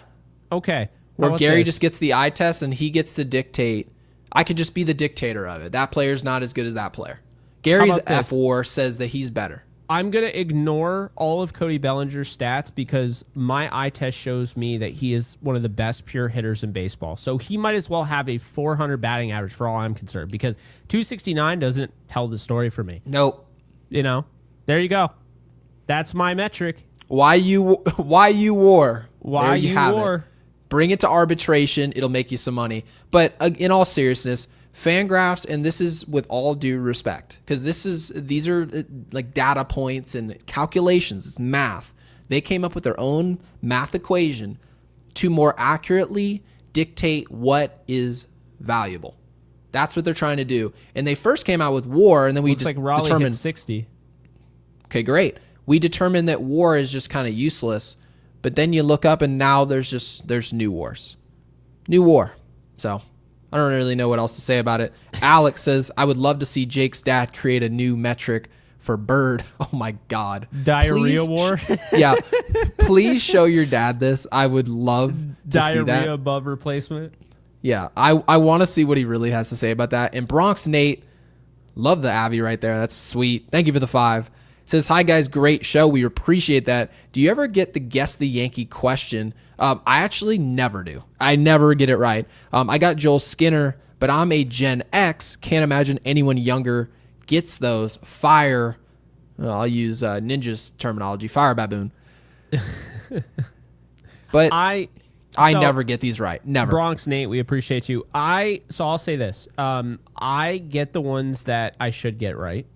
Okay. Where How about Gary this? just gets the eye test and he gets to dictate. I could just be the dictator of it. That player's not as good as that player. Gary's about this? F WAR says that he's better. I'm going to ignore all of Cody Bellinger's stats because my eye test shows me that he is one of the best pure hitters in baseball. So he might as well have a 400 batting average for all I'm concerned because 269 doesn't tell the story for me. Nope. You know, there you go. That's my metric. YU WAR. Why There you you have WAR? it. Bring it to arbitration. It'll make you some money. But in all seriousness, Fangraphs, and this is with all due respect, because these are like data points and calculations, it's math. They came up with their own math equation to more accurately dictate what is valuable. That's what they're trying to do. And they first came out with WAR, and then we Looks just like Raleigh hit determined 60. Okay, great. We determined that WAR is just kind of useless, but then you look up and now there's new wars. New WAR. So I don't really know what else to say about it. Alex says, I would love to see Jake's dad create a new metric for Bird. Oh my God. Diarrhea WAR? Yeah. Please show your dad this. I would love to see that. Diarrhea above replacement? Yeah. I want to see what he really has to say about that. And Bronx Nate, love the Avi right there. That's sweet. Thank you for the 5. Says, hi guys, great show. We appreciate that. Do you ever get the guess the Yankee question? I actually never do. I never get it right. I got Joel Skinner, but I'm a Gen X. Can't imagine anyone younger gets those. Fire. I'll use Ninja's terminology. Fire baboon. But I never get these right. Never. Bronx Nate, we appreciate you. So I'll say this. I get the ones that I should get right.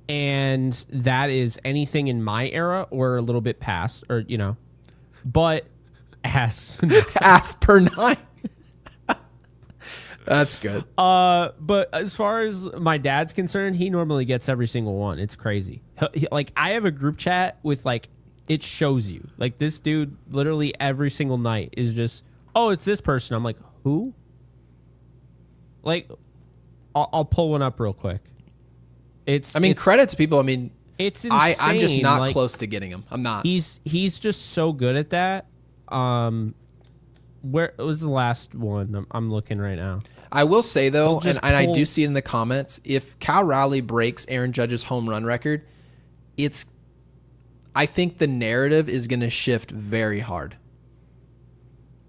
And that is anything in my era or a little bit past, or but ass per 9. That's good. But as far as my dad's concerned, he normally gets every single one. It's crazy. Like I have a group chat with it shows you this dude literally every single night is just, oh, it's this person. I'm like, who? I'll pull one up real quick. Credit to people. It's insane. I'm just not close to getting him. I'm not. He's just so good at that. Where was the last one? I'm looking right now. I will say though, and I do pull- see it in the comments, if Cal Raleigh breaks Aaron Judge's home run record, I think the narrative is going to shift very hard.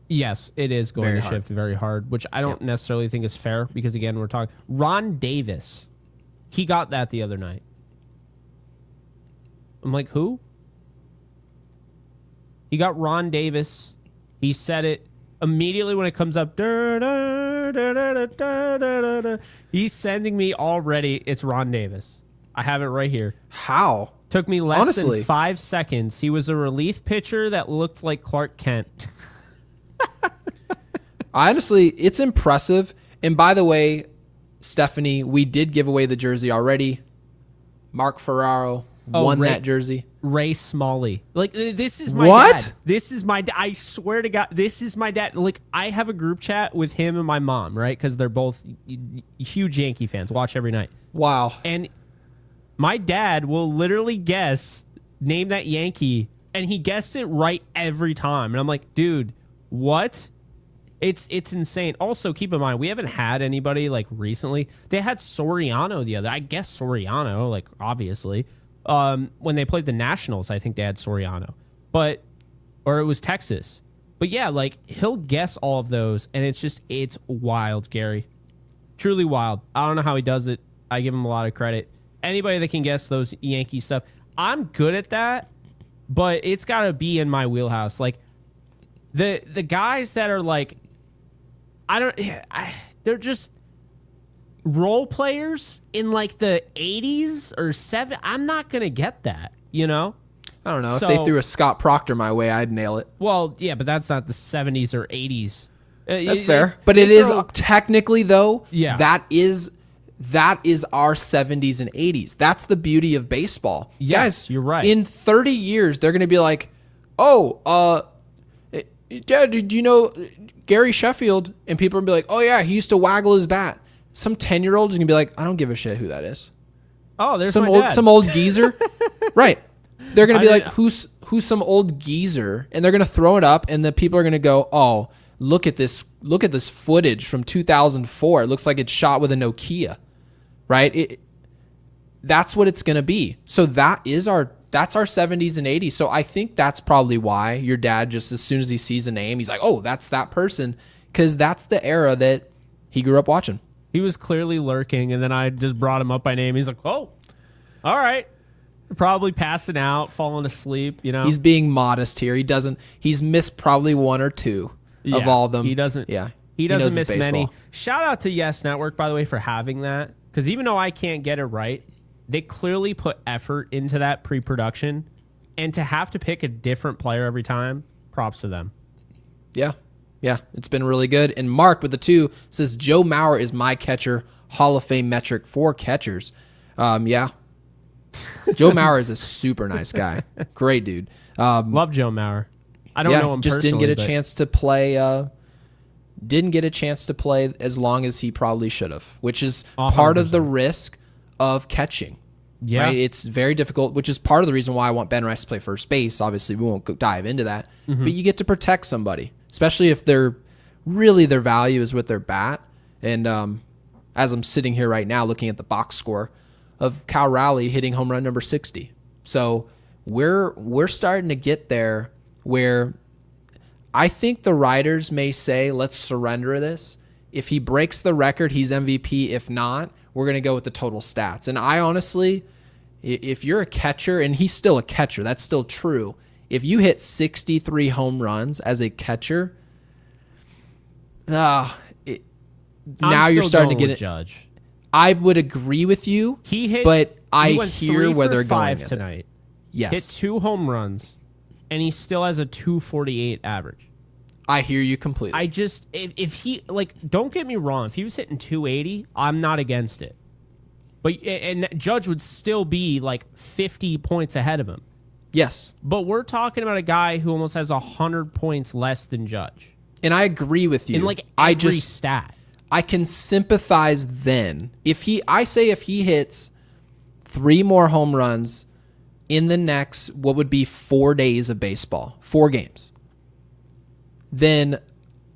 Yes, it is going Very to hard. shift very hard, which I don't necessarily think is fair because again, we're talking Ron Davis. He got that the other night. I'm like, who? He got Ron Davis. He said it immediately when it comes up. He's sending me already. It's Ron Davis. I have it right here. How? Took me less Honestly. than 5 seconds. He was a relief pitcher that looked like Clark Kent. Honestly, it's impressive. And by the way, Stephanie, we did give away the jersey already. Mark Ferraro won that jersey. Ray Smalley. This is my What? dad. This is my dad. I swear to God, this is my dad. I have a group chat with him and my mom, right? Because they're both huge Yankee fans. Watch every night. Wow. And my dad will literally name that Yankee, and he guessed it right every time. And I'm like, dude, what? It's insane. Also, keep in mind, we haven't had anybody recently. They had Soriano the other. I guess Soriano, obviously. When they played the Nationals, I think they had Soriano. Or it was Texas. But yeah, he'll guess all of those, and it's wild, Gary. Truly wild. I don't know how he does it. I give him a lot of credit. Anybody that can guess those Yankee stuff, I'm good at that, but it's got to be in my wheelhouse. the guys that are like, they're just role players in like the 80s or 70s. I'm not gonna get that, you know. I don't know. If they threw a Scott Proctor my way, I'd nail it. Well, yeah, but that's not the 70s or 80s. That's fair. But it is technically, though, yeah. that is our 70s and 80s. That's the beauty of baseball. Yes, guys, you're right. In 30 years, they're going to be like, oh, Dad, did you know Gary Sheffield? And people are going to be like, oh, yeah, he used to waggle his bat. Some 10-year-old is going to be like, I don't give a shit who that is. Oh, there's some old geezer. Right. They're going to be like, who's some old geezer? And they're going to throw it up, and the people are going to go, oh, look at this footage from 2004. It looks like it's shot with a Nokia, right? That's what it's going to be. So that's our 70s and 80s. So I think that's probably why your dad, just as soon as he sees a name, he's like, oh, that's that person, because that's the era that he grew up watching. He was clearly lurking, and then I just brought him up by name. He's like, oh, all right. Probably passing out, falling asleep, you know. He's being modest here. He's missed probably one or two of all of them. He doesn't miss many. Shout out to Yes Network, by the way, for having that. Because even though I can't get it right, they clearly put effort into that pre-production. And to have to pick a different player every time, props to them. Yeah. Yeah, it's been really good. And Mark with the 2 says, Joe Mauer is my catcher, Hall of Fame metric for catchers. Yeah. Joe Mauer is a super nice guy. Great dude. Love Joe Mauer. I don't know him just personally. Didn't get a chance to play as long as he probably should have, which is 100%. Part of the risk of catching. Yeah. Right? It's very difficult, which is part of the reason why I want Ben Rice to play first base. Obviously, we won't dive into that. Mm-hmm. But you get to protect somebody, especially if their value is with their bat. And as I'm sitting here right now looking at the box score of Cal Raleigh hitting home run number 60. So we're starting to get there where I think the writers may say, let's surrender this. If he breaks the record, he's MVP. If not, we're going to go with the total stats. And I honestly, if you're a catcher, and he's still a catcher, that's still true. If you hit 63 home runs as a catcher, now you're starting to get it. Judge. I would agree with you, but I hear where they're going tonight. Yes. Hit 2 home runs, and he still has a 248 average. I hear you completely. I just, if he, like, don't get me wrong, if he was hitting 280, I'm not against it. And Judge would still be like 50 points ahead of him. Yes. But we're talking about a guy who almost has 100 points less than Judge. And I agree with you. In like every stat. I can sympathize then. If he hits 3 more home runs in the next, what would be 4 days of baseball, 4 games, then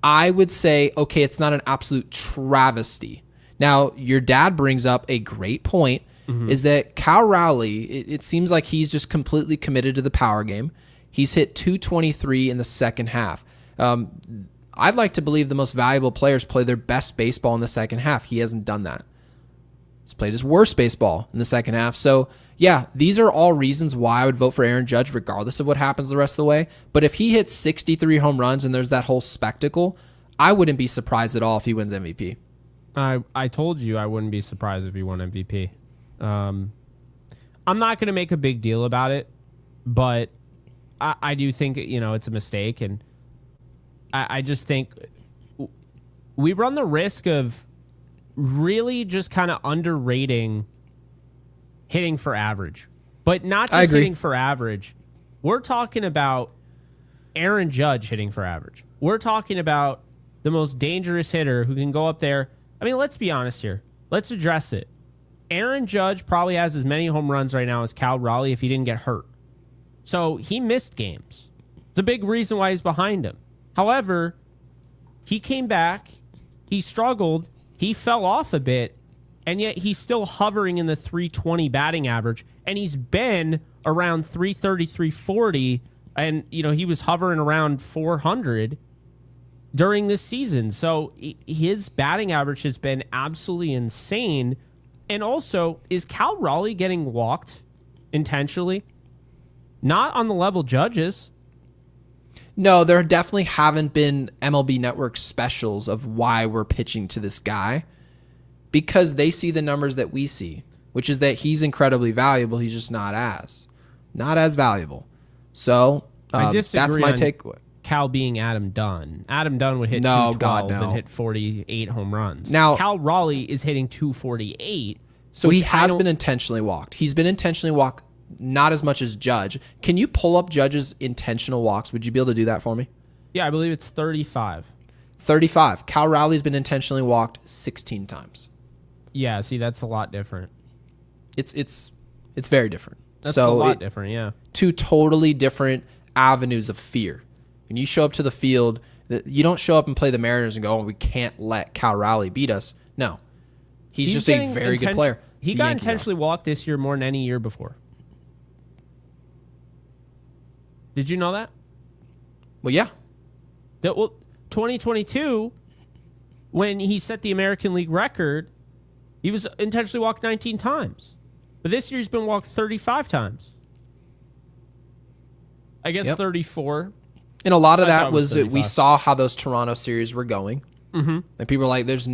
I would say, okay, it's not an absolute travesty. Now, your dad brings up a great point, is that Cal Raleigh, it seems like he's just completely committed to the power game. He's hit 223 in the second half. I'd like to believe the most valuable players play their best baseball in the second half. He hasn't done that. He's played his worst baseball in the second half. So, yeah, these are all reasons why I would vote for Aaron Judge regardless of what happens the rest of the way. But if he hits 63 home runs and there's that whole spectacle, I wouldn't be surprised at all if he wins MVP. I told you I wouldn't be surprised if he won MVP. I'm not going to make a big deal about it, but I do think, it's a mistake, and I just think we run the risk of really just kind of underrating hitting for average. But not just hitting for average. We're talking about Aaron Judge hitting for average. We're talking about the most dangerous hitter who can go up there. I mean, let's be honest here. Let's address it. Aaron Judge probably has as many home runs right now as Cal Raleigh if he didn't get hurt. So he missed games. It's a big reason why he's behind him. However, he came back, he struggled, he fell off a bit, and yet he's still hovering in the 320 batting average, and he's been around 330, 340, and he was hovering around 400 during this season. So his batting average has been absolutely insane. And also, is Cal Raleigh getting walked intentionally? Not on the level Judge is. No, there definitely haven't been MLB Network specials of why we're pitching to this guy, because they see the numbers that we see, which is that he's incredibly valuable. He's just not as valuable. So I disagree that's my on takeaway. Cal being Adam Dunn. Adam Dunn would hit 212 and hit 48 home runs. Now Cal Raleigh is hitting 248. So he has been intentionally walked. He's been intentionally walked, not as much as Judge. Can you pull up Judge's intentional walks? Would you be able to do that for me? Yeah, I believe it's 35. 35. Cal Raleigh's been intentionally walked 16 times. Yeah, see, that's a lot different. It's very different. That's a lot different, yeah. Two totally different avenues of fear. When you show up to the field, you don't show up and play the Mariners and go, oh, we can't let Cal Raleigh beat us. No. He's just a very good player. He got intentionally walked this year more than any year before. Did you know that? Well, yeah. 2022, when he set the American League record, he was intentionally walked 19 times. But this year he's been walked 35 times. I guess 34. And a lot of that was that we saw how those Toronto series were going. Mm-hmm. And people were like, there's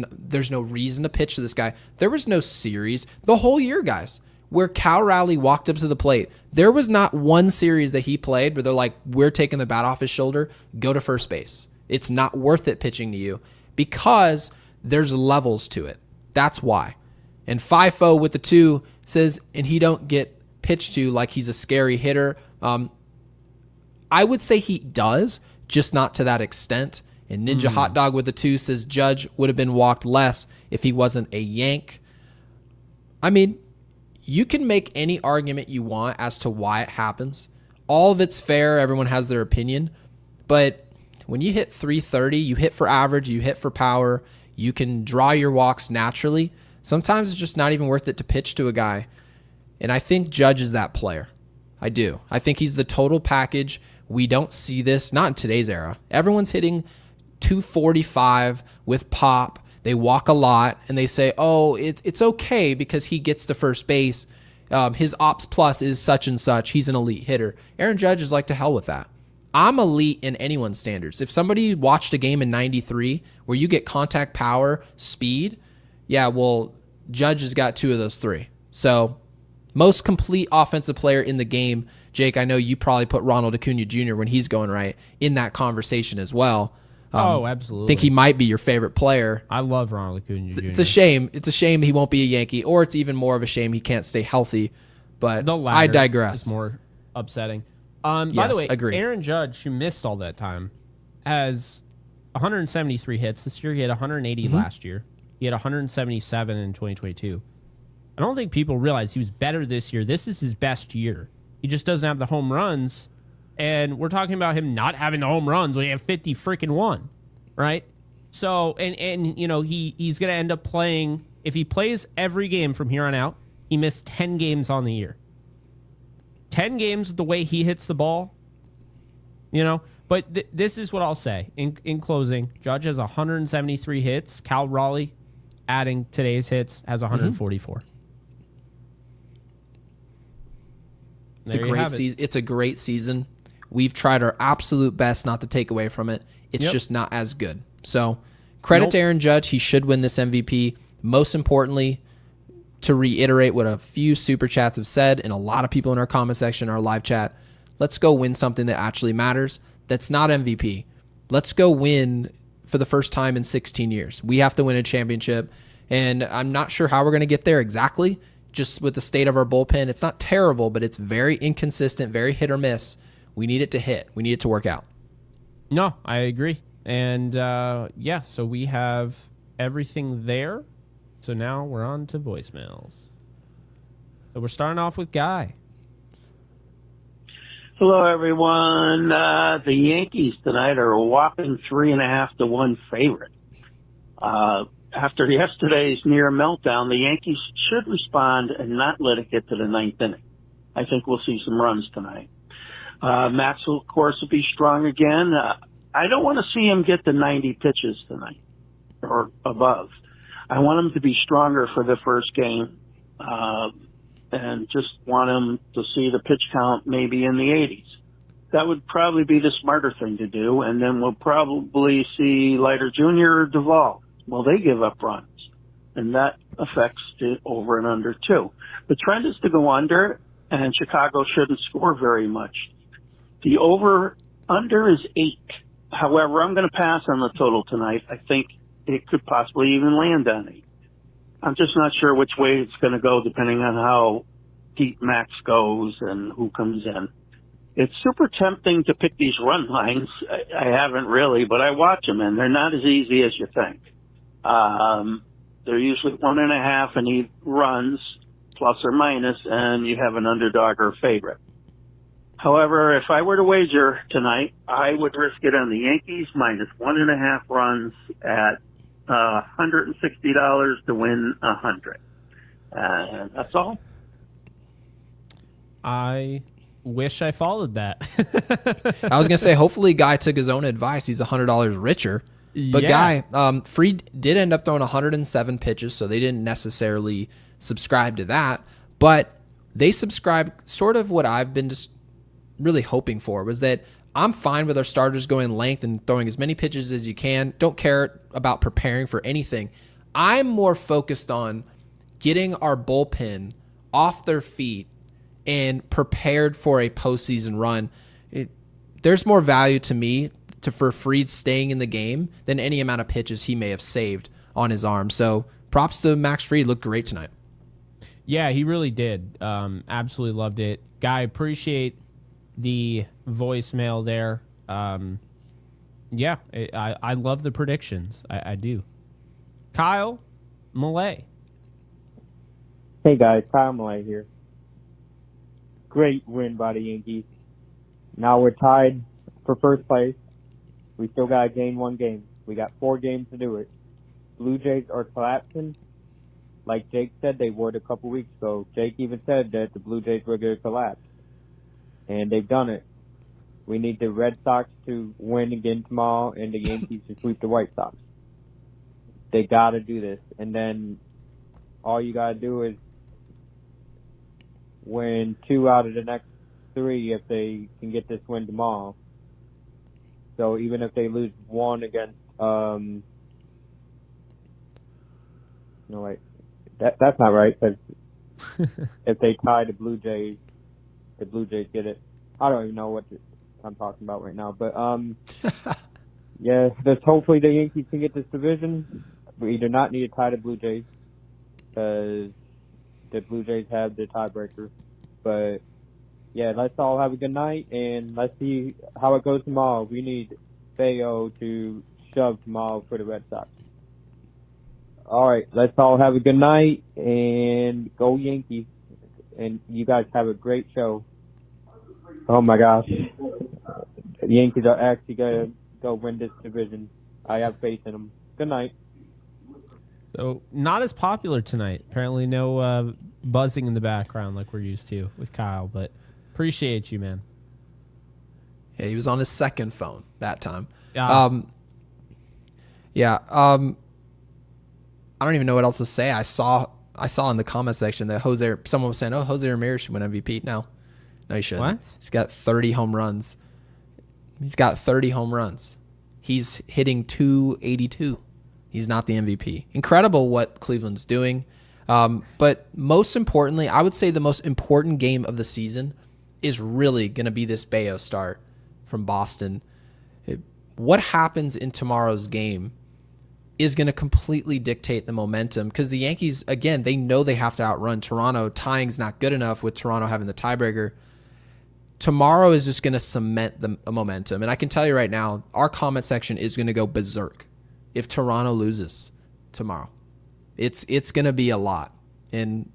no reason to pitch to this guy. There was no series the whole year, guys, where Cal Raleigh walked up to the plate. There was not one series that he played where they're like, we're taking the bat off his shoulder, go to first base. It's not worth it pitching to you, because there's levels to it. That's why. And FIFO with the 2 says, and he don't get pitched to like he's a scary hitter. I would say he does, just not to that extent. And Ninja Hot Dog with the 2 says Judge would have been walked less if he wasn't a Yank. I mean, you can make any argument you want as to why it happens. All of it's fair. Everyone has their opinion. But when you hit 330, you hit for average, you hit for power, you can draw your walks naturally. Sometimes it's just not even worth it to pitch to a guy. And I think Judge is that player. I do. I think he's the total package. We don't see this, not in today's era. Everyone's hitting 245 with pop. They walk a lot, and they say, oh, it's okay because he gets to first base. His ops plus is such and such. He's an elite hitter. Aaron Judge is like, to hell with that. I'm elite in anyone's standards. If somebody watched a game in 93 where you get contact, power, speed, yeah, well, Judge has got 2 of those 3. So most complete offensive player in the game. Jake, I know you probably put Ronald Acuna Jr. when he's going right in that conversation as well. Absolutely. I think he might be your favorite player. I love Ronald Acuna Jr. It's a shame. It's a shame he won't be a Yankee, or it's even more of a shame he can't stay healthy. But I digress. It's more upsetting. By the way, agreed. Aaron Judge, who missed all that time, has 173 hits this year. He had 180 last year. He had 177 in 2022. I don't think people realize he was better this year. This is his best year. He just doesn't have the home runs. And we're talking about him not having the home runs when he had 50 freaking 1, right? So, and you know, he's going to end up playing, if he plays every game from here on out, he missed 10 games on the year. 10 games with the way he hits the ball, you know? But this is what I'll say in closing. Judge has 173 hits. Cal Raleigh, adding today's hits, has 144. It's a great season. It's a great season. We've tried our absolute best not to take away from it. It's just not as good. So credit to Aaron Judge. He should win this MVP. Most importantly, to reiterate what a few super chats have said, and a lot of people in our comment section, our live chat, let's go win something that actually matters. That's not MVP. Let's go win for the first time in 16 years. We have to win a championship, and I'm not sure how we're going to get there exactly, just with the state of our bullpen. It's not terrible, but it's very inconsistent, very hit or miss. We need it to hit. We need it to work out. No, I agree. And so we have everything there. So now we're on to voicemails. So we're starting off with Guy. Hello, everyone. The Yankees tonight are a whopping 3.5 to 1 favorite. After yesterday's near meltdown, the Yankees should respond and not let it get to the 9th inning. I think we'll see some runs tonight. Max, of course, will be strong again. I don't want to see him get to 90 pitches tonight or above. I want him to be stronger for the first game, and just want him to see the pitch count maybe in the 80s. that would probably be the smarter thing to do. And then we'll probably see Leiter Jr. or Duvall. Well, they give up runs, and that affects the over and under too. The trend is to go under, and Chicago shouldn't score very much. The over under is 8. However, I'm going to pass on the total tonight. I think it could possibly even land on 8. I'm just not sure which way it's going to go depending on how deep Max goes and who comes in. It's super tempting to pick these run lines. I haven't really, but I watch them, and they're not as easy as you think. They're usually 1.5 and he runs, plus or minus, and you have an underdog or a favorite. However, if I were to wager tonight, I would risk it on the Yankees minus 1.5 runs at $160 to win 100. And that's all. I wish I followed that. I was going to say, hopefully Guy took his own advice. He's $100 richer. But Yeah. Guy, Fried did end up throwing 107 pitches, so they didn't necessarily subscribe to that. But they subscribed sort of what I've been just really hoping for, was that I'm fine with our starters going length and throwing as many pitches as you can. Don't care about preparing for anything. I'm more focused on getting our bullpen off their feet and prepared for a postseason run. There's more value to me for Fried staying in the game than any amount of pitches he may have saved on his arm. So props to Max Fried. Looked great tonight. Yeah, he really did. Absolutely loved it. Guy, appreciate the voicemail there. Yeah, I love the predictions. I do. Kyle Malay. Hey guys, Kyle Malay here. Great win by the Yankees. Now we're tied for first place. We still got to gain 1 game. We got 4 games to do it. Blue Jays are collapsing. Like Jake said they would a couple weeks ago. Jake even said that the Blue Jays were going to collapse. And they've done it. We need the Red Sox to win again tomorrow and the Yankees to sweep the White Sox. They got to do this. And then all you got to do is win 2 out of the next 3 if they can get this win tomorrow. So even if they lose 1 against, no wait, that's not right. Because if they tie the Blue Jays get it. I don't even know what I'm talking about right now. But yeah, hopefully the Yankees can get this division. We do not need to tie the Blue Jays because the Blue Jays have the tiebreaker. But yeah, let's all have a good night, and let's see how it goes tomorrow. We need Bayo to shove tomorrow for the Red Sox. All right, let's all have a good night, and go Yankees. And you guys have a great show. Oh, my gosh. The Yankees are actually going to go win this division. I have faith in them. Good night. So not as popular tonight. Apparently no buzzing in the background like we're used to with Kyle, but appreciate you, man. Yeah, he was on his second phone that time. Yeah. I don't even know what else to say. I saw in the comment section that someone was saying, "Oh, Jose Ramirez should win MVP." No, he shouldn't. What? He's got 30 home runs. He's hitting 282. He's not the MVP. Incredible what Cleveland's doing. But most importantly, I would say the most important game of the season is really going to be this Bayo start from Boston. What happens in tomorrow's game is going to completely dictate the momentum, because the Yankees, again, they know they have to outrun Toronto. Tying's not good enough with Toronto having the tiebreaker. Tomorrow is just going to cement the momentum. And I can tell you right now, our comment section is going to go berserk if Toronto loses tomorrow. It's going to be a lot. And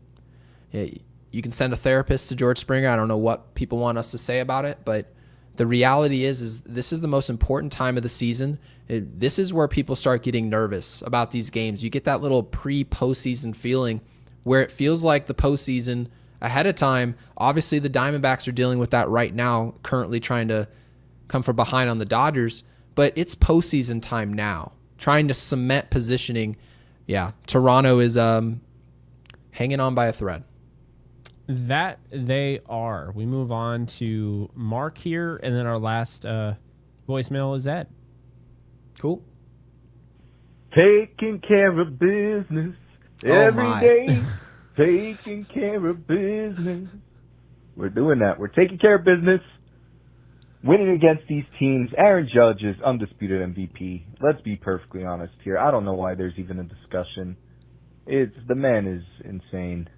you can send a therapist to George Springer. I don't know what people want us to say about it, but the reality is this is the most important time of the season. This is where people start getting nervous about these games. You get that little pre-postseason feeling where it feels like the postseason ahead of time. Obviously, the Diamondbacks are dealing with that right now, currently trying to come from behind on the Dodgers, but it's postseason time now, trying to cement positioning. Yeah, Toronto is hanging on by a thread. That they are. We move on to Mark here, and then our last voicemail is Ed. Cool. Taking care of business every my. day. Taking care of business. We're doing that. We're taking care of business. Winning against these teams. Aaron Judge is undisputed MVP. Let's be perfectly honest here. I don't know why there's even a discussion. The man is insane.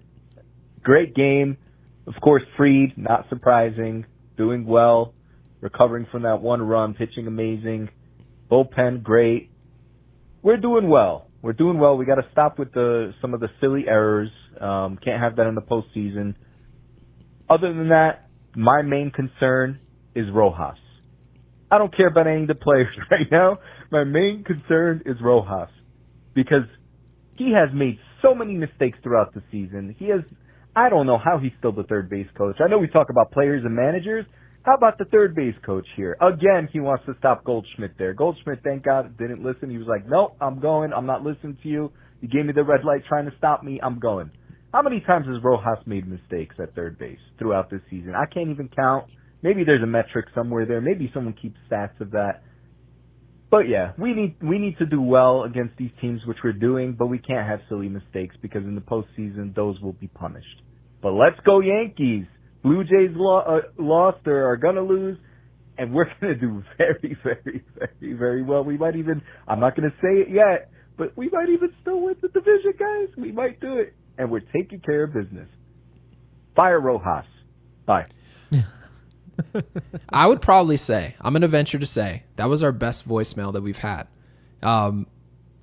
Great game. Of course, Fried, not surprising. Doing well. Recovering from that one run. Pitching amazing. Bullpen, great. We're doing well. We're doing well. We got to stop with some of the silly errors. Can't have that in the postseason. Other than that, my main concern is Rojas. I don't care about any of the players right now. My main concern is Rojas because he has made so many mistakes throughout the season. I don't know how he's still the third base coach. I know we talk about players and managers. How about the third base coach here? Again, he wants to stop Goldschmidt there. Goldschmidt, thank God, didn't listen. He was like, nope, I'm going. I'm not listening to you. You gave me the red light trying to stop me. I'm going. How many times has Rojas made mistakes at third base throughout this season? I can't even count. Maybe there's a metric somewhere there. Maybe someone keeps stats of that. But yeah, we need to do well against these teams, which we're doing, but we can't have silly mistakes because in the postseason, those will be punished. But let's go Yankees. Blue Jays lost or are going to lose, and we're going to do very, very, very, very well. We might even, I'm not going to say it yet, but we might even still win the division, guys. We might do it, and we're taking care of business. Fire Rojas. Bye. I would probably say, I'm going to venture to say, that was our best voicemail that we've had. Now,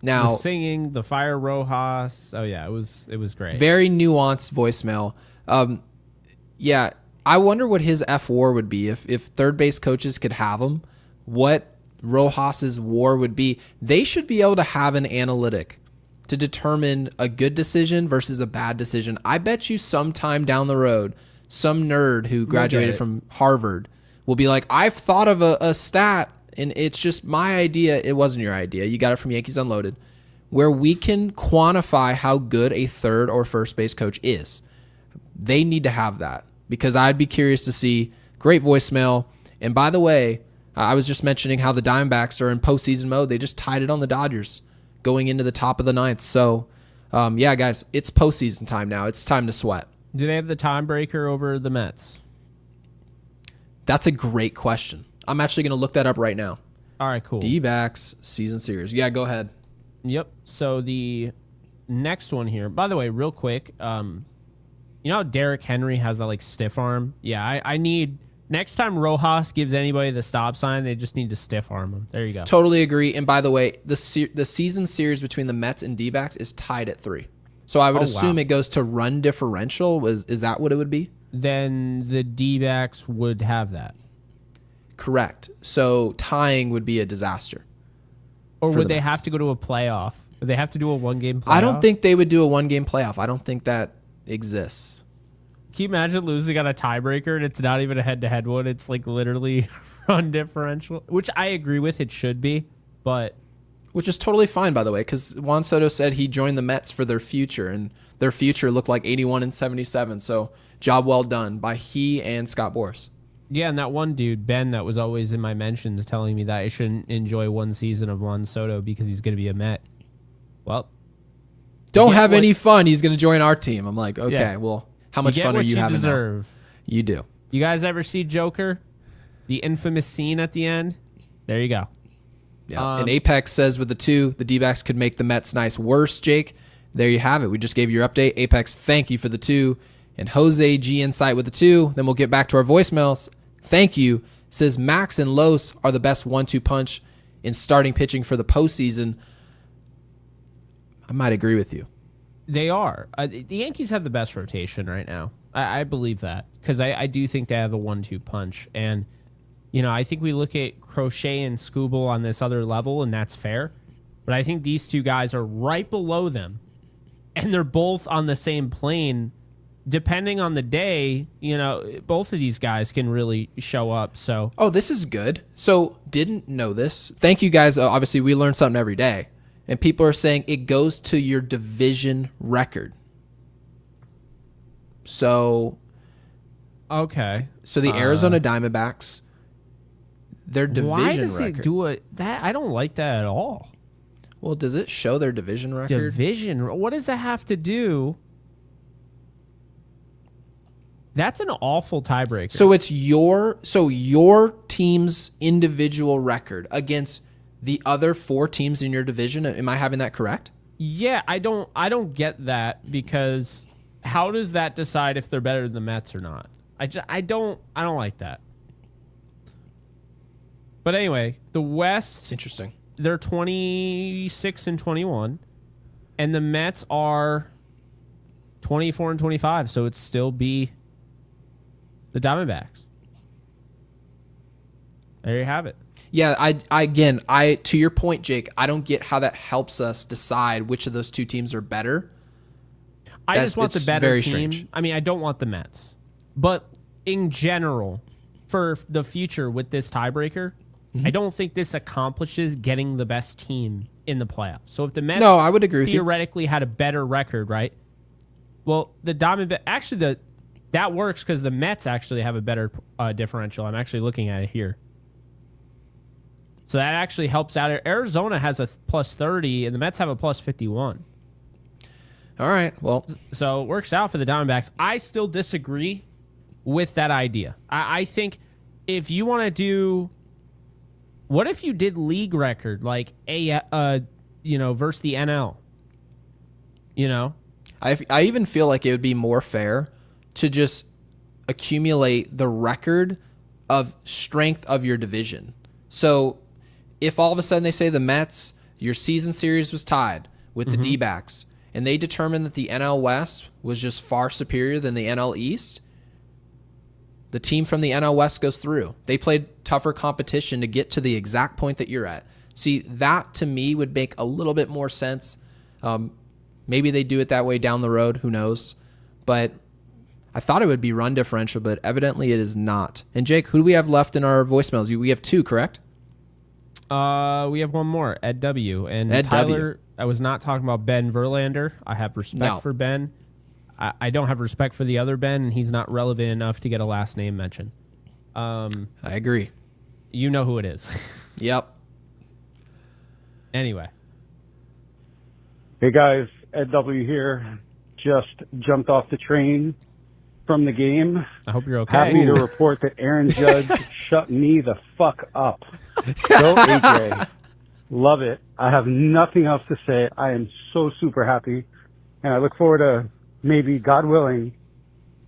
The singing, the fire Rojas. Oh, yeah, it was great. very nuanced voicemail. Yeah, I wonder what his F WAR would be if third base coaches could have him. What Rojas's WAR would be. They should be able to have an analytic to determine a good decision versus a bad decision. I bet you sometime down the road, some nerd who graduated from Harvard will be like, I've thought of a stat, and it's just my idea. It wasn't your idea. You got it from Yankees Unloaded, where we can quantify how good a third or first base coach is. They need to have that. Because I'd be curious to see. Great voicemail. And by the way, I was just mentioning how the Diamondbacks are in postseason mode. They just tied it on the Dodgers going into the top of the ninth. So, yeah, guys, it's postseason time now. It's time to sweat. Do they have the tiebreaker over the Mets? That's a great question. I'm actually going to look that up right now. All right, cool. D-backs season series. Yeah, go ahead. Yep. So the next one here, by the way, real quick, you know how Derrick Henry has that like stiff arm? Yeah, I need next time Rojas gives anybody the stop sign, they just need to stiff arm him. There you go. Totally agree. And by the way, the season series between the Mets and D-backs is tied at 3. So I would assume it goes to run differential. Is that what it would be? Then the D-backs would have that. Correct. So tying would be a disaster. Or would the they Mets. have to go to a playoff? Would they have to do a one-game playoff? I don't think they would do a one-game playoff. I don't think that exists. Can you imagine losing on a tiebreaker and it's not even a head-to-head one? It's like literally run differential, which I agree with. It should be, but Which is totally fine, by the way, because Juan Soto said he joined the Mets for their future, and their future looked like 81 and 77. So job well done by he and Scott Boras. yeah. And that one dude, Ben, that was always in my mentions telling me that I shouldn't enjoy one season of Juan Soto because he's going to be a Met. Well, Don't have any fun. He's going to join our team. I'm like, okay, Yeah. well, how much fun are you having now? You do. You guys ever see Joker? The infamous scene at the end? There you go. Yeah. And Apex says with the 2, the D-backs could make the Mets nice worse, Jake. There you have it. We just gave you your update. Apex, thank you for the 2. And Jose G Insight with the 2. Then we'll get back to our voicemails. Thank you. Says Max and Los are the best 1-2 punch in starting pitching for the postseason. I might agree with you. They are. The Yankees have the best rotation right now. I believe that because I do think they have a 1-2 punch. And, you know, I think we look at Crochet and Skubal on this other level, and that's fair. But I think these two guys are right below them, and they're both on the same plane. Depending on the day, you know, both of these guys can really show up. So, oh, this is good. So didn't know this. Thank you guys. Obviously, we learn something every day. And people are saying it goes to your division record. So Okay. the Arizona Diamondbacks, their division Why does record. it do it? That I don't like that at all. Well, does it show their division record? Division. What does that have to do? That's an awful tiebreaker. So it's your team's individual record against the other 4 teams in your division. Am I having that correct? yeah, I don't get that, because how does that decide if they're better than the Mets or not? I don't like that. But anyway, the West, Interesting. they're 26 and 21, and the Mets are 24 and 25, so it'd still be the Diamondbacks. There you have it. Yeah, I to your point, Jake, I don't get how that helps us decide which of those 2 teams are better. I just want the it's better very team. strange. I mean, I don't want the Mets. But in general, for the future with this tiebreaker, Mm-hmm. I don't think this accomplishes getting the best team in the playoffs. So if the Mets No, I would agree with you. theoretically had a better record, right? Well, the Diamondbacks, actually, that works because the Mets actually have a better differential. I'm actually looking at it here. So that actually helps out. Arizona has a plus 30, and the Mets have a plus 51. All right. Well, So it works out for the Diamondbacks. I still disagree with that idea. I think if you want to do, what if you did league record, like versus the NL? You know, I even feel like it would be more fair to just accumulate the record of strength of your division. So if all of a sudden they say the Mets, your season series was tied with the D-backs, and they determined that the NL West was just far superior than the NL East, the team from the NL West goes through. They played tougher competition to get to the exact point that you're at. See, that to me would make a little bit more sense. Maybe they do it that way down the road. Who knows? But I thought it would be run differential, but evidently it is not. And Jake, who do we have left in our voicemails? We have 2, correct? we have one more, Ed W. And Ed W. Tyler, I was not talking about Ben Verlander. I have respect for Ben. I don't have respect for the other Ben, and he's not relevant enough to get a last name mention. I agree. You know who it is. Yep. Anyway. Hey guys, Ed W here. Just jumped off the train from the game. I hope you're okay. Happy to report that Aaron Judge shut me the fuck up. Go AJ. Love it. I have nothing else to say. I am so super happy. And I look forward to maybe, God willing,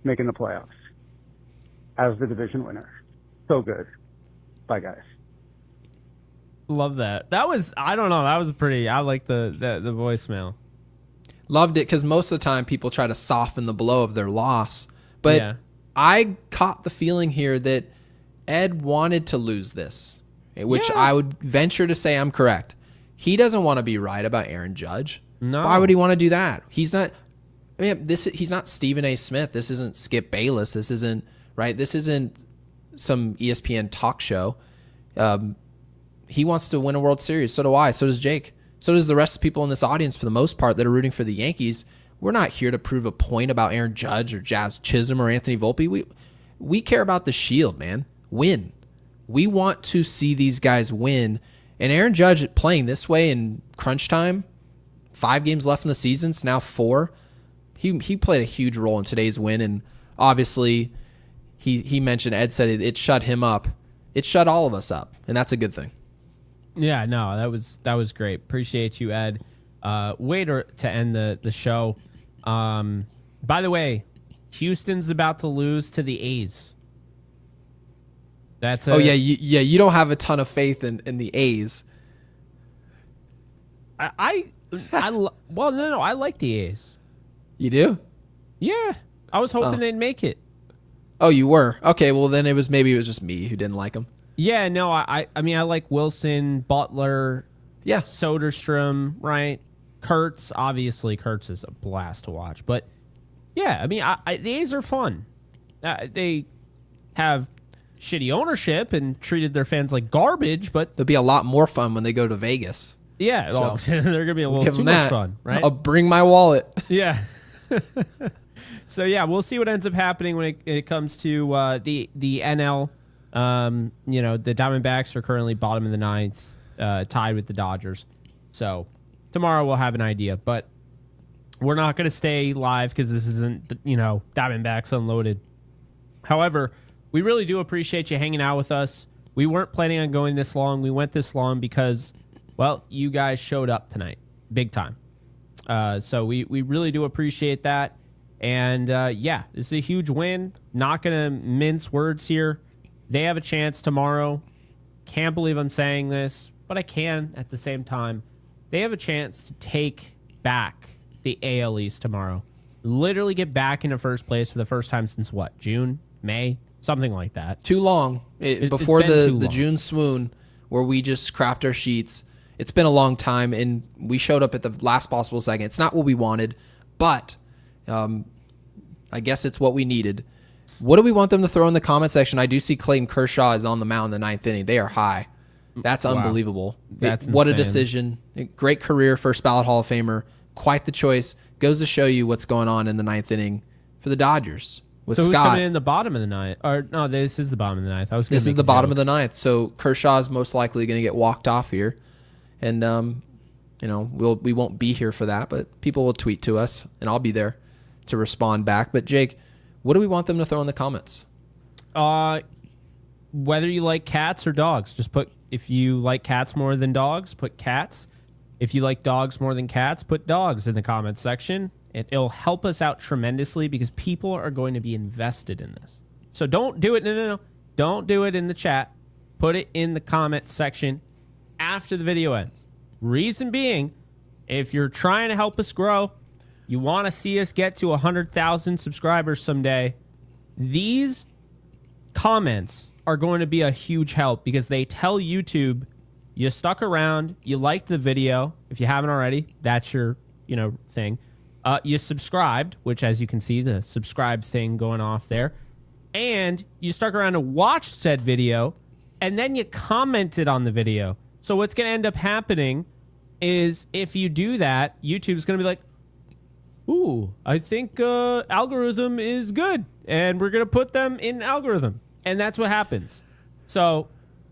making the playoffs as the division winner. So good. Bye, guys. Love that. That was, I don't know, that was pretty, I like the voicemail. Loved it because most of the time people try to soften the blow of their loss. But Yeah. I caught the feeling here that Ed wanted to lose this, which I would venture to say I'm correct. He doesn't want to be right about Aaron Judge. No. Why would he want to do that? He's not. I mean, he's not Stephen A. Smith. This isn't Skip Bayless. This isn't right. This isn't some ESPN talk show. He wants to win a World Series. So do I. So does Jake. So does the rest of the people in this audience, for the most part, that are rooting for the Yankees. We're not here to prove a point about Aaron Judge or Jazz Chisholm or Anthony Volpe. We care about the Shield, man. Win. We want to see these guys win. And Aaron Judge playing this way in crunch time, 5 games left in the season, it's now 4. He played a huge role in today's win, and obviously he mentioned, Ed said it shut him up. It shut all of us up, and that's a good thing. Yeah, no, that was great. Appreciate you, Ed. Way to end the show. By the way, Houston's about to lose to the A's. That's you don't have a ton of faith in the A's. I like the A's. You do? Yeah, I was hoping they'd make it. Oh, you were? Okay, well then it was just me who didn't like them. Yeah, no, I mean I like Wilson, Butler, Yeah. Soderstrom, right? Kurtz, obviously Kurtz is a blast to watch, but yeah, I mean the A's are fun. They have shitty ownership and treated their fans like garbage, but They'll be a lot more fun when they go to Vegas. yeah, So, they're gonna be a little Give too them much that. fun, right? I'll bring my wallet. Yeah. So yeah, we'll see what ends up happening when it comes to the NL. The Diamondbacks are currently bottom of the ninth, tied with the Dodgers. So tomorrow we'll have an idea, but we're not going to stay live because this isn't, Diamondbacks Unloaded. However, we really do appreciate you hanging out with us. We weren't planning on going this long. We went this long because, well, you guys showed up tonight, big time. So we really do appreciate that. And this is a huge win. Not going to mince words here. They have a chance tomorrow. Can't believe I'm saying this, but I can at the same time. They have a chance to take back the AL East tomorrow. Literally get back into first place for the first time since what? June? May? Something like that. Too long. Before it's been too the long. June swoon where we just crapped our sheets. It's been a long time, and we showed up at the last possible second. It's not what we wanted, but I guess it's what we needed. What do we want them to throw in the comment section? I do see Clayton Kershaw is on the mound in the ninth inning. They are high. That's unbelievable. That's what a insane. decision. Great career, first ballot Hall of Famer. Quite the choice. Goes to show you what's going on in the ninth inning for the Dodgers. With So who's Scott. coming in the bottom of the ninth? Or no, this is the bottom of the ninth. This is the bottom of the ninth. So Kershaw is most likely going to get walked off here. And, we won't be here for that, but people will tweet to us, and I'll be there to respond back. But, Jake, what do we want them to throw in the comments? Whether you like cats or dogs, just put, if you like cats more than dogs, put cats. If you like dogs more than cats, put dogs in the comments section. It'll help us out tremendously because people are going to be invested in this. So don't do it. No. Don't do it in the chat. Put it in the comment section after the video ends. Reason being, if you're trying to help us grow, you want to see us get to 100,000 subscribers someday, these comments are going to be a huge help because they tell YouTube you stuck around, you liked the video. If you haven't already, that's your, thing. You subscribed, which as you can see, the subscribe thing going off there. And you stuck around to watch said video, and then you commented on the video. So what's going to end up happening is if you do that, YouTube's going to be like, ooh, I think algorithm is good, and we're going to put them in algorithm. And that's what happens. So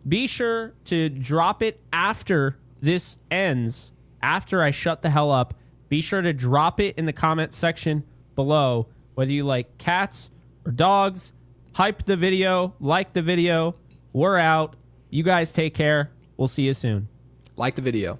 be sure to drop it after this ends, after I shut the hell up. Be sure to drop it in the comment section below, whether you like cats or dogs. Hype the video, like the video. We're out. You guys take care. We'll see you soon. Like the video.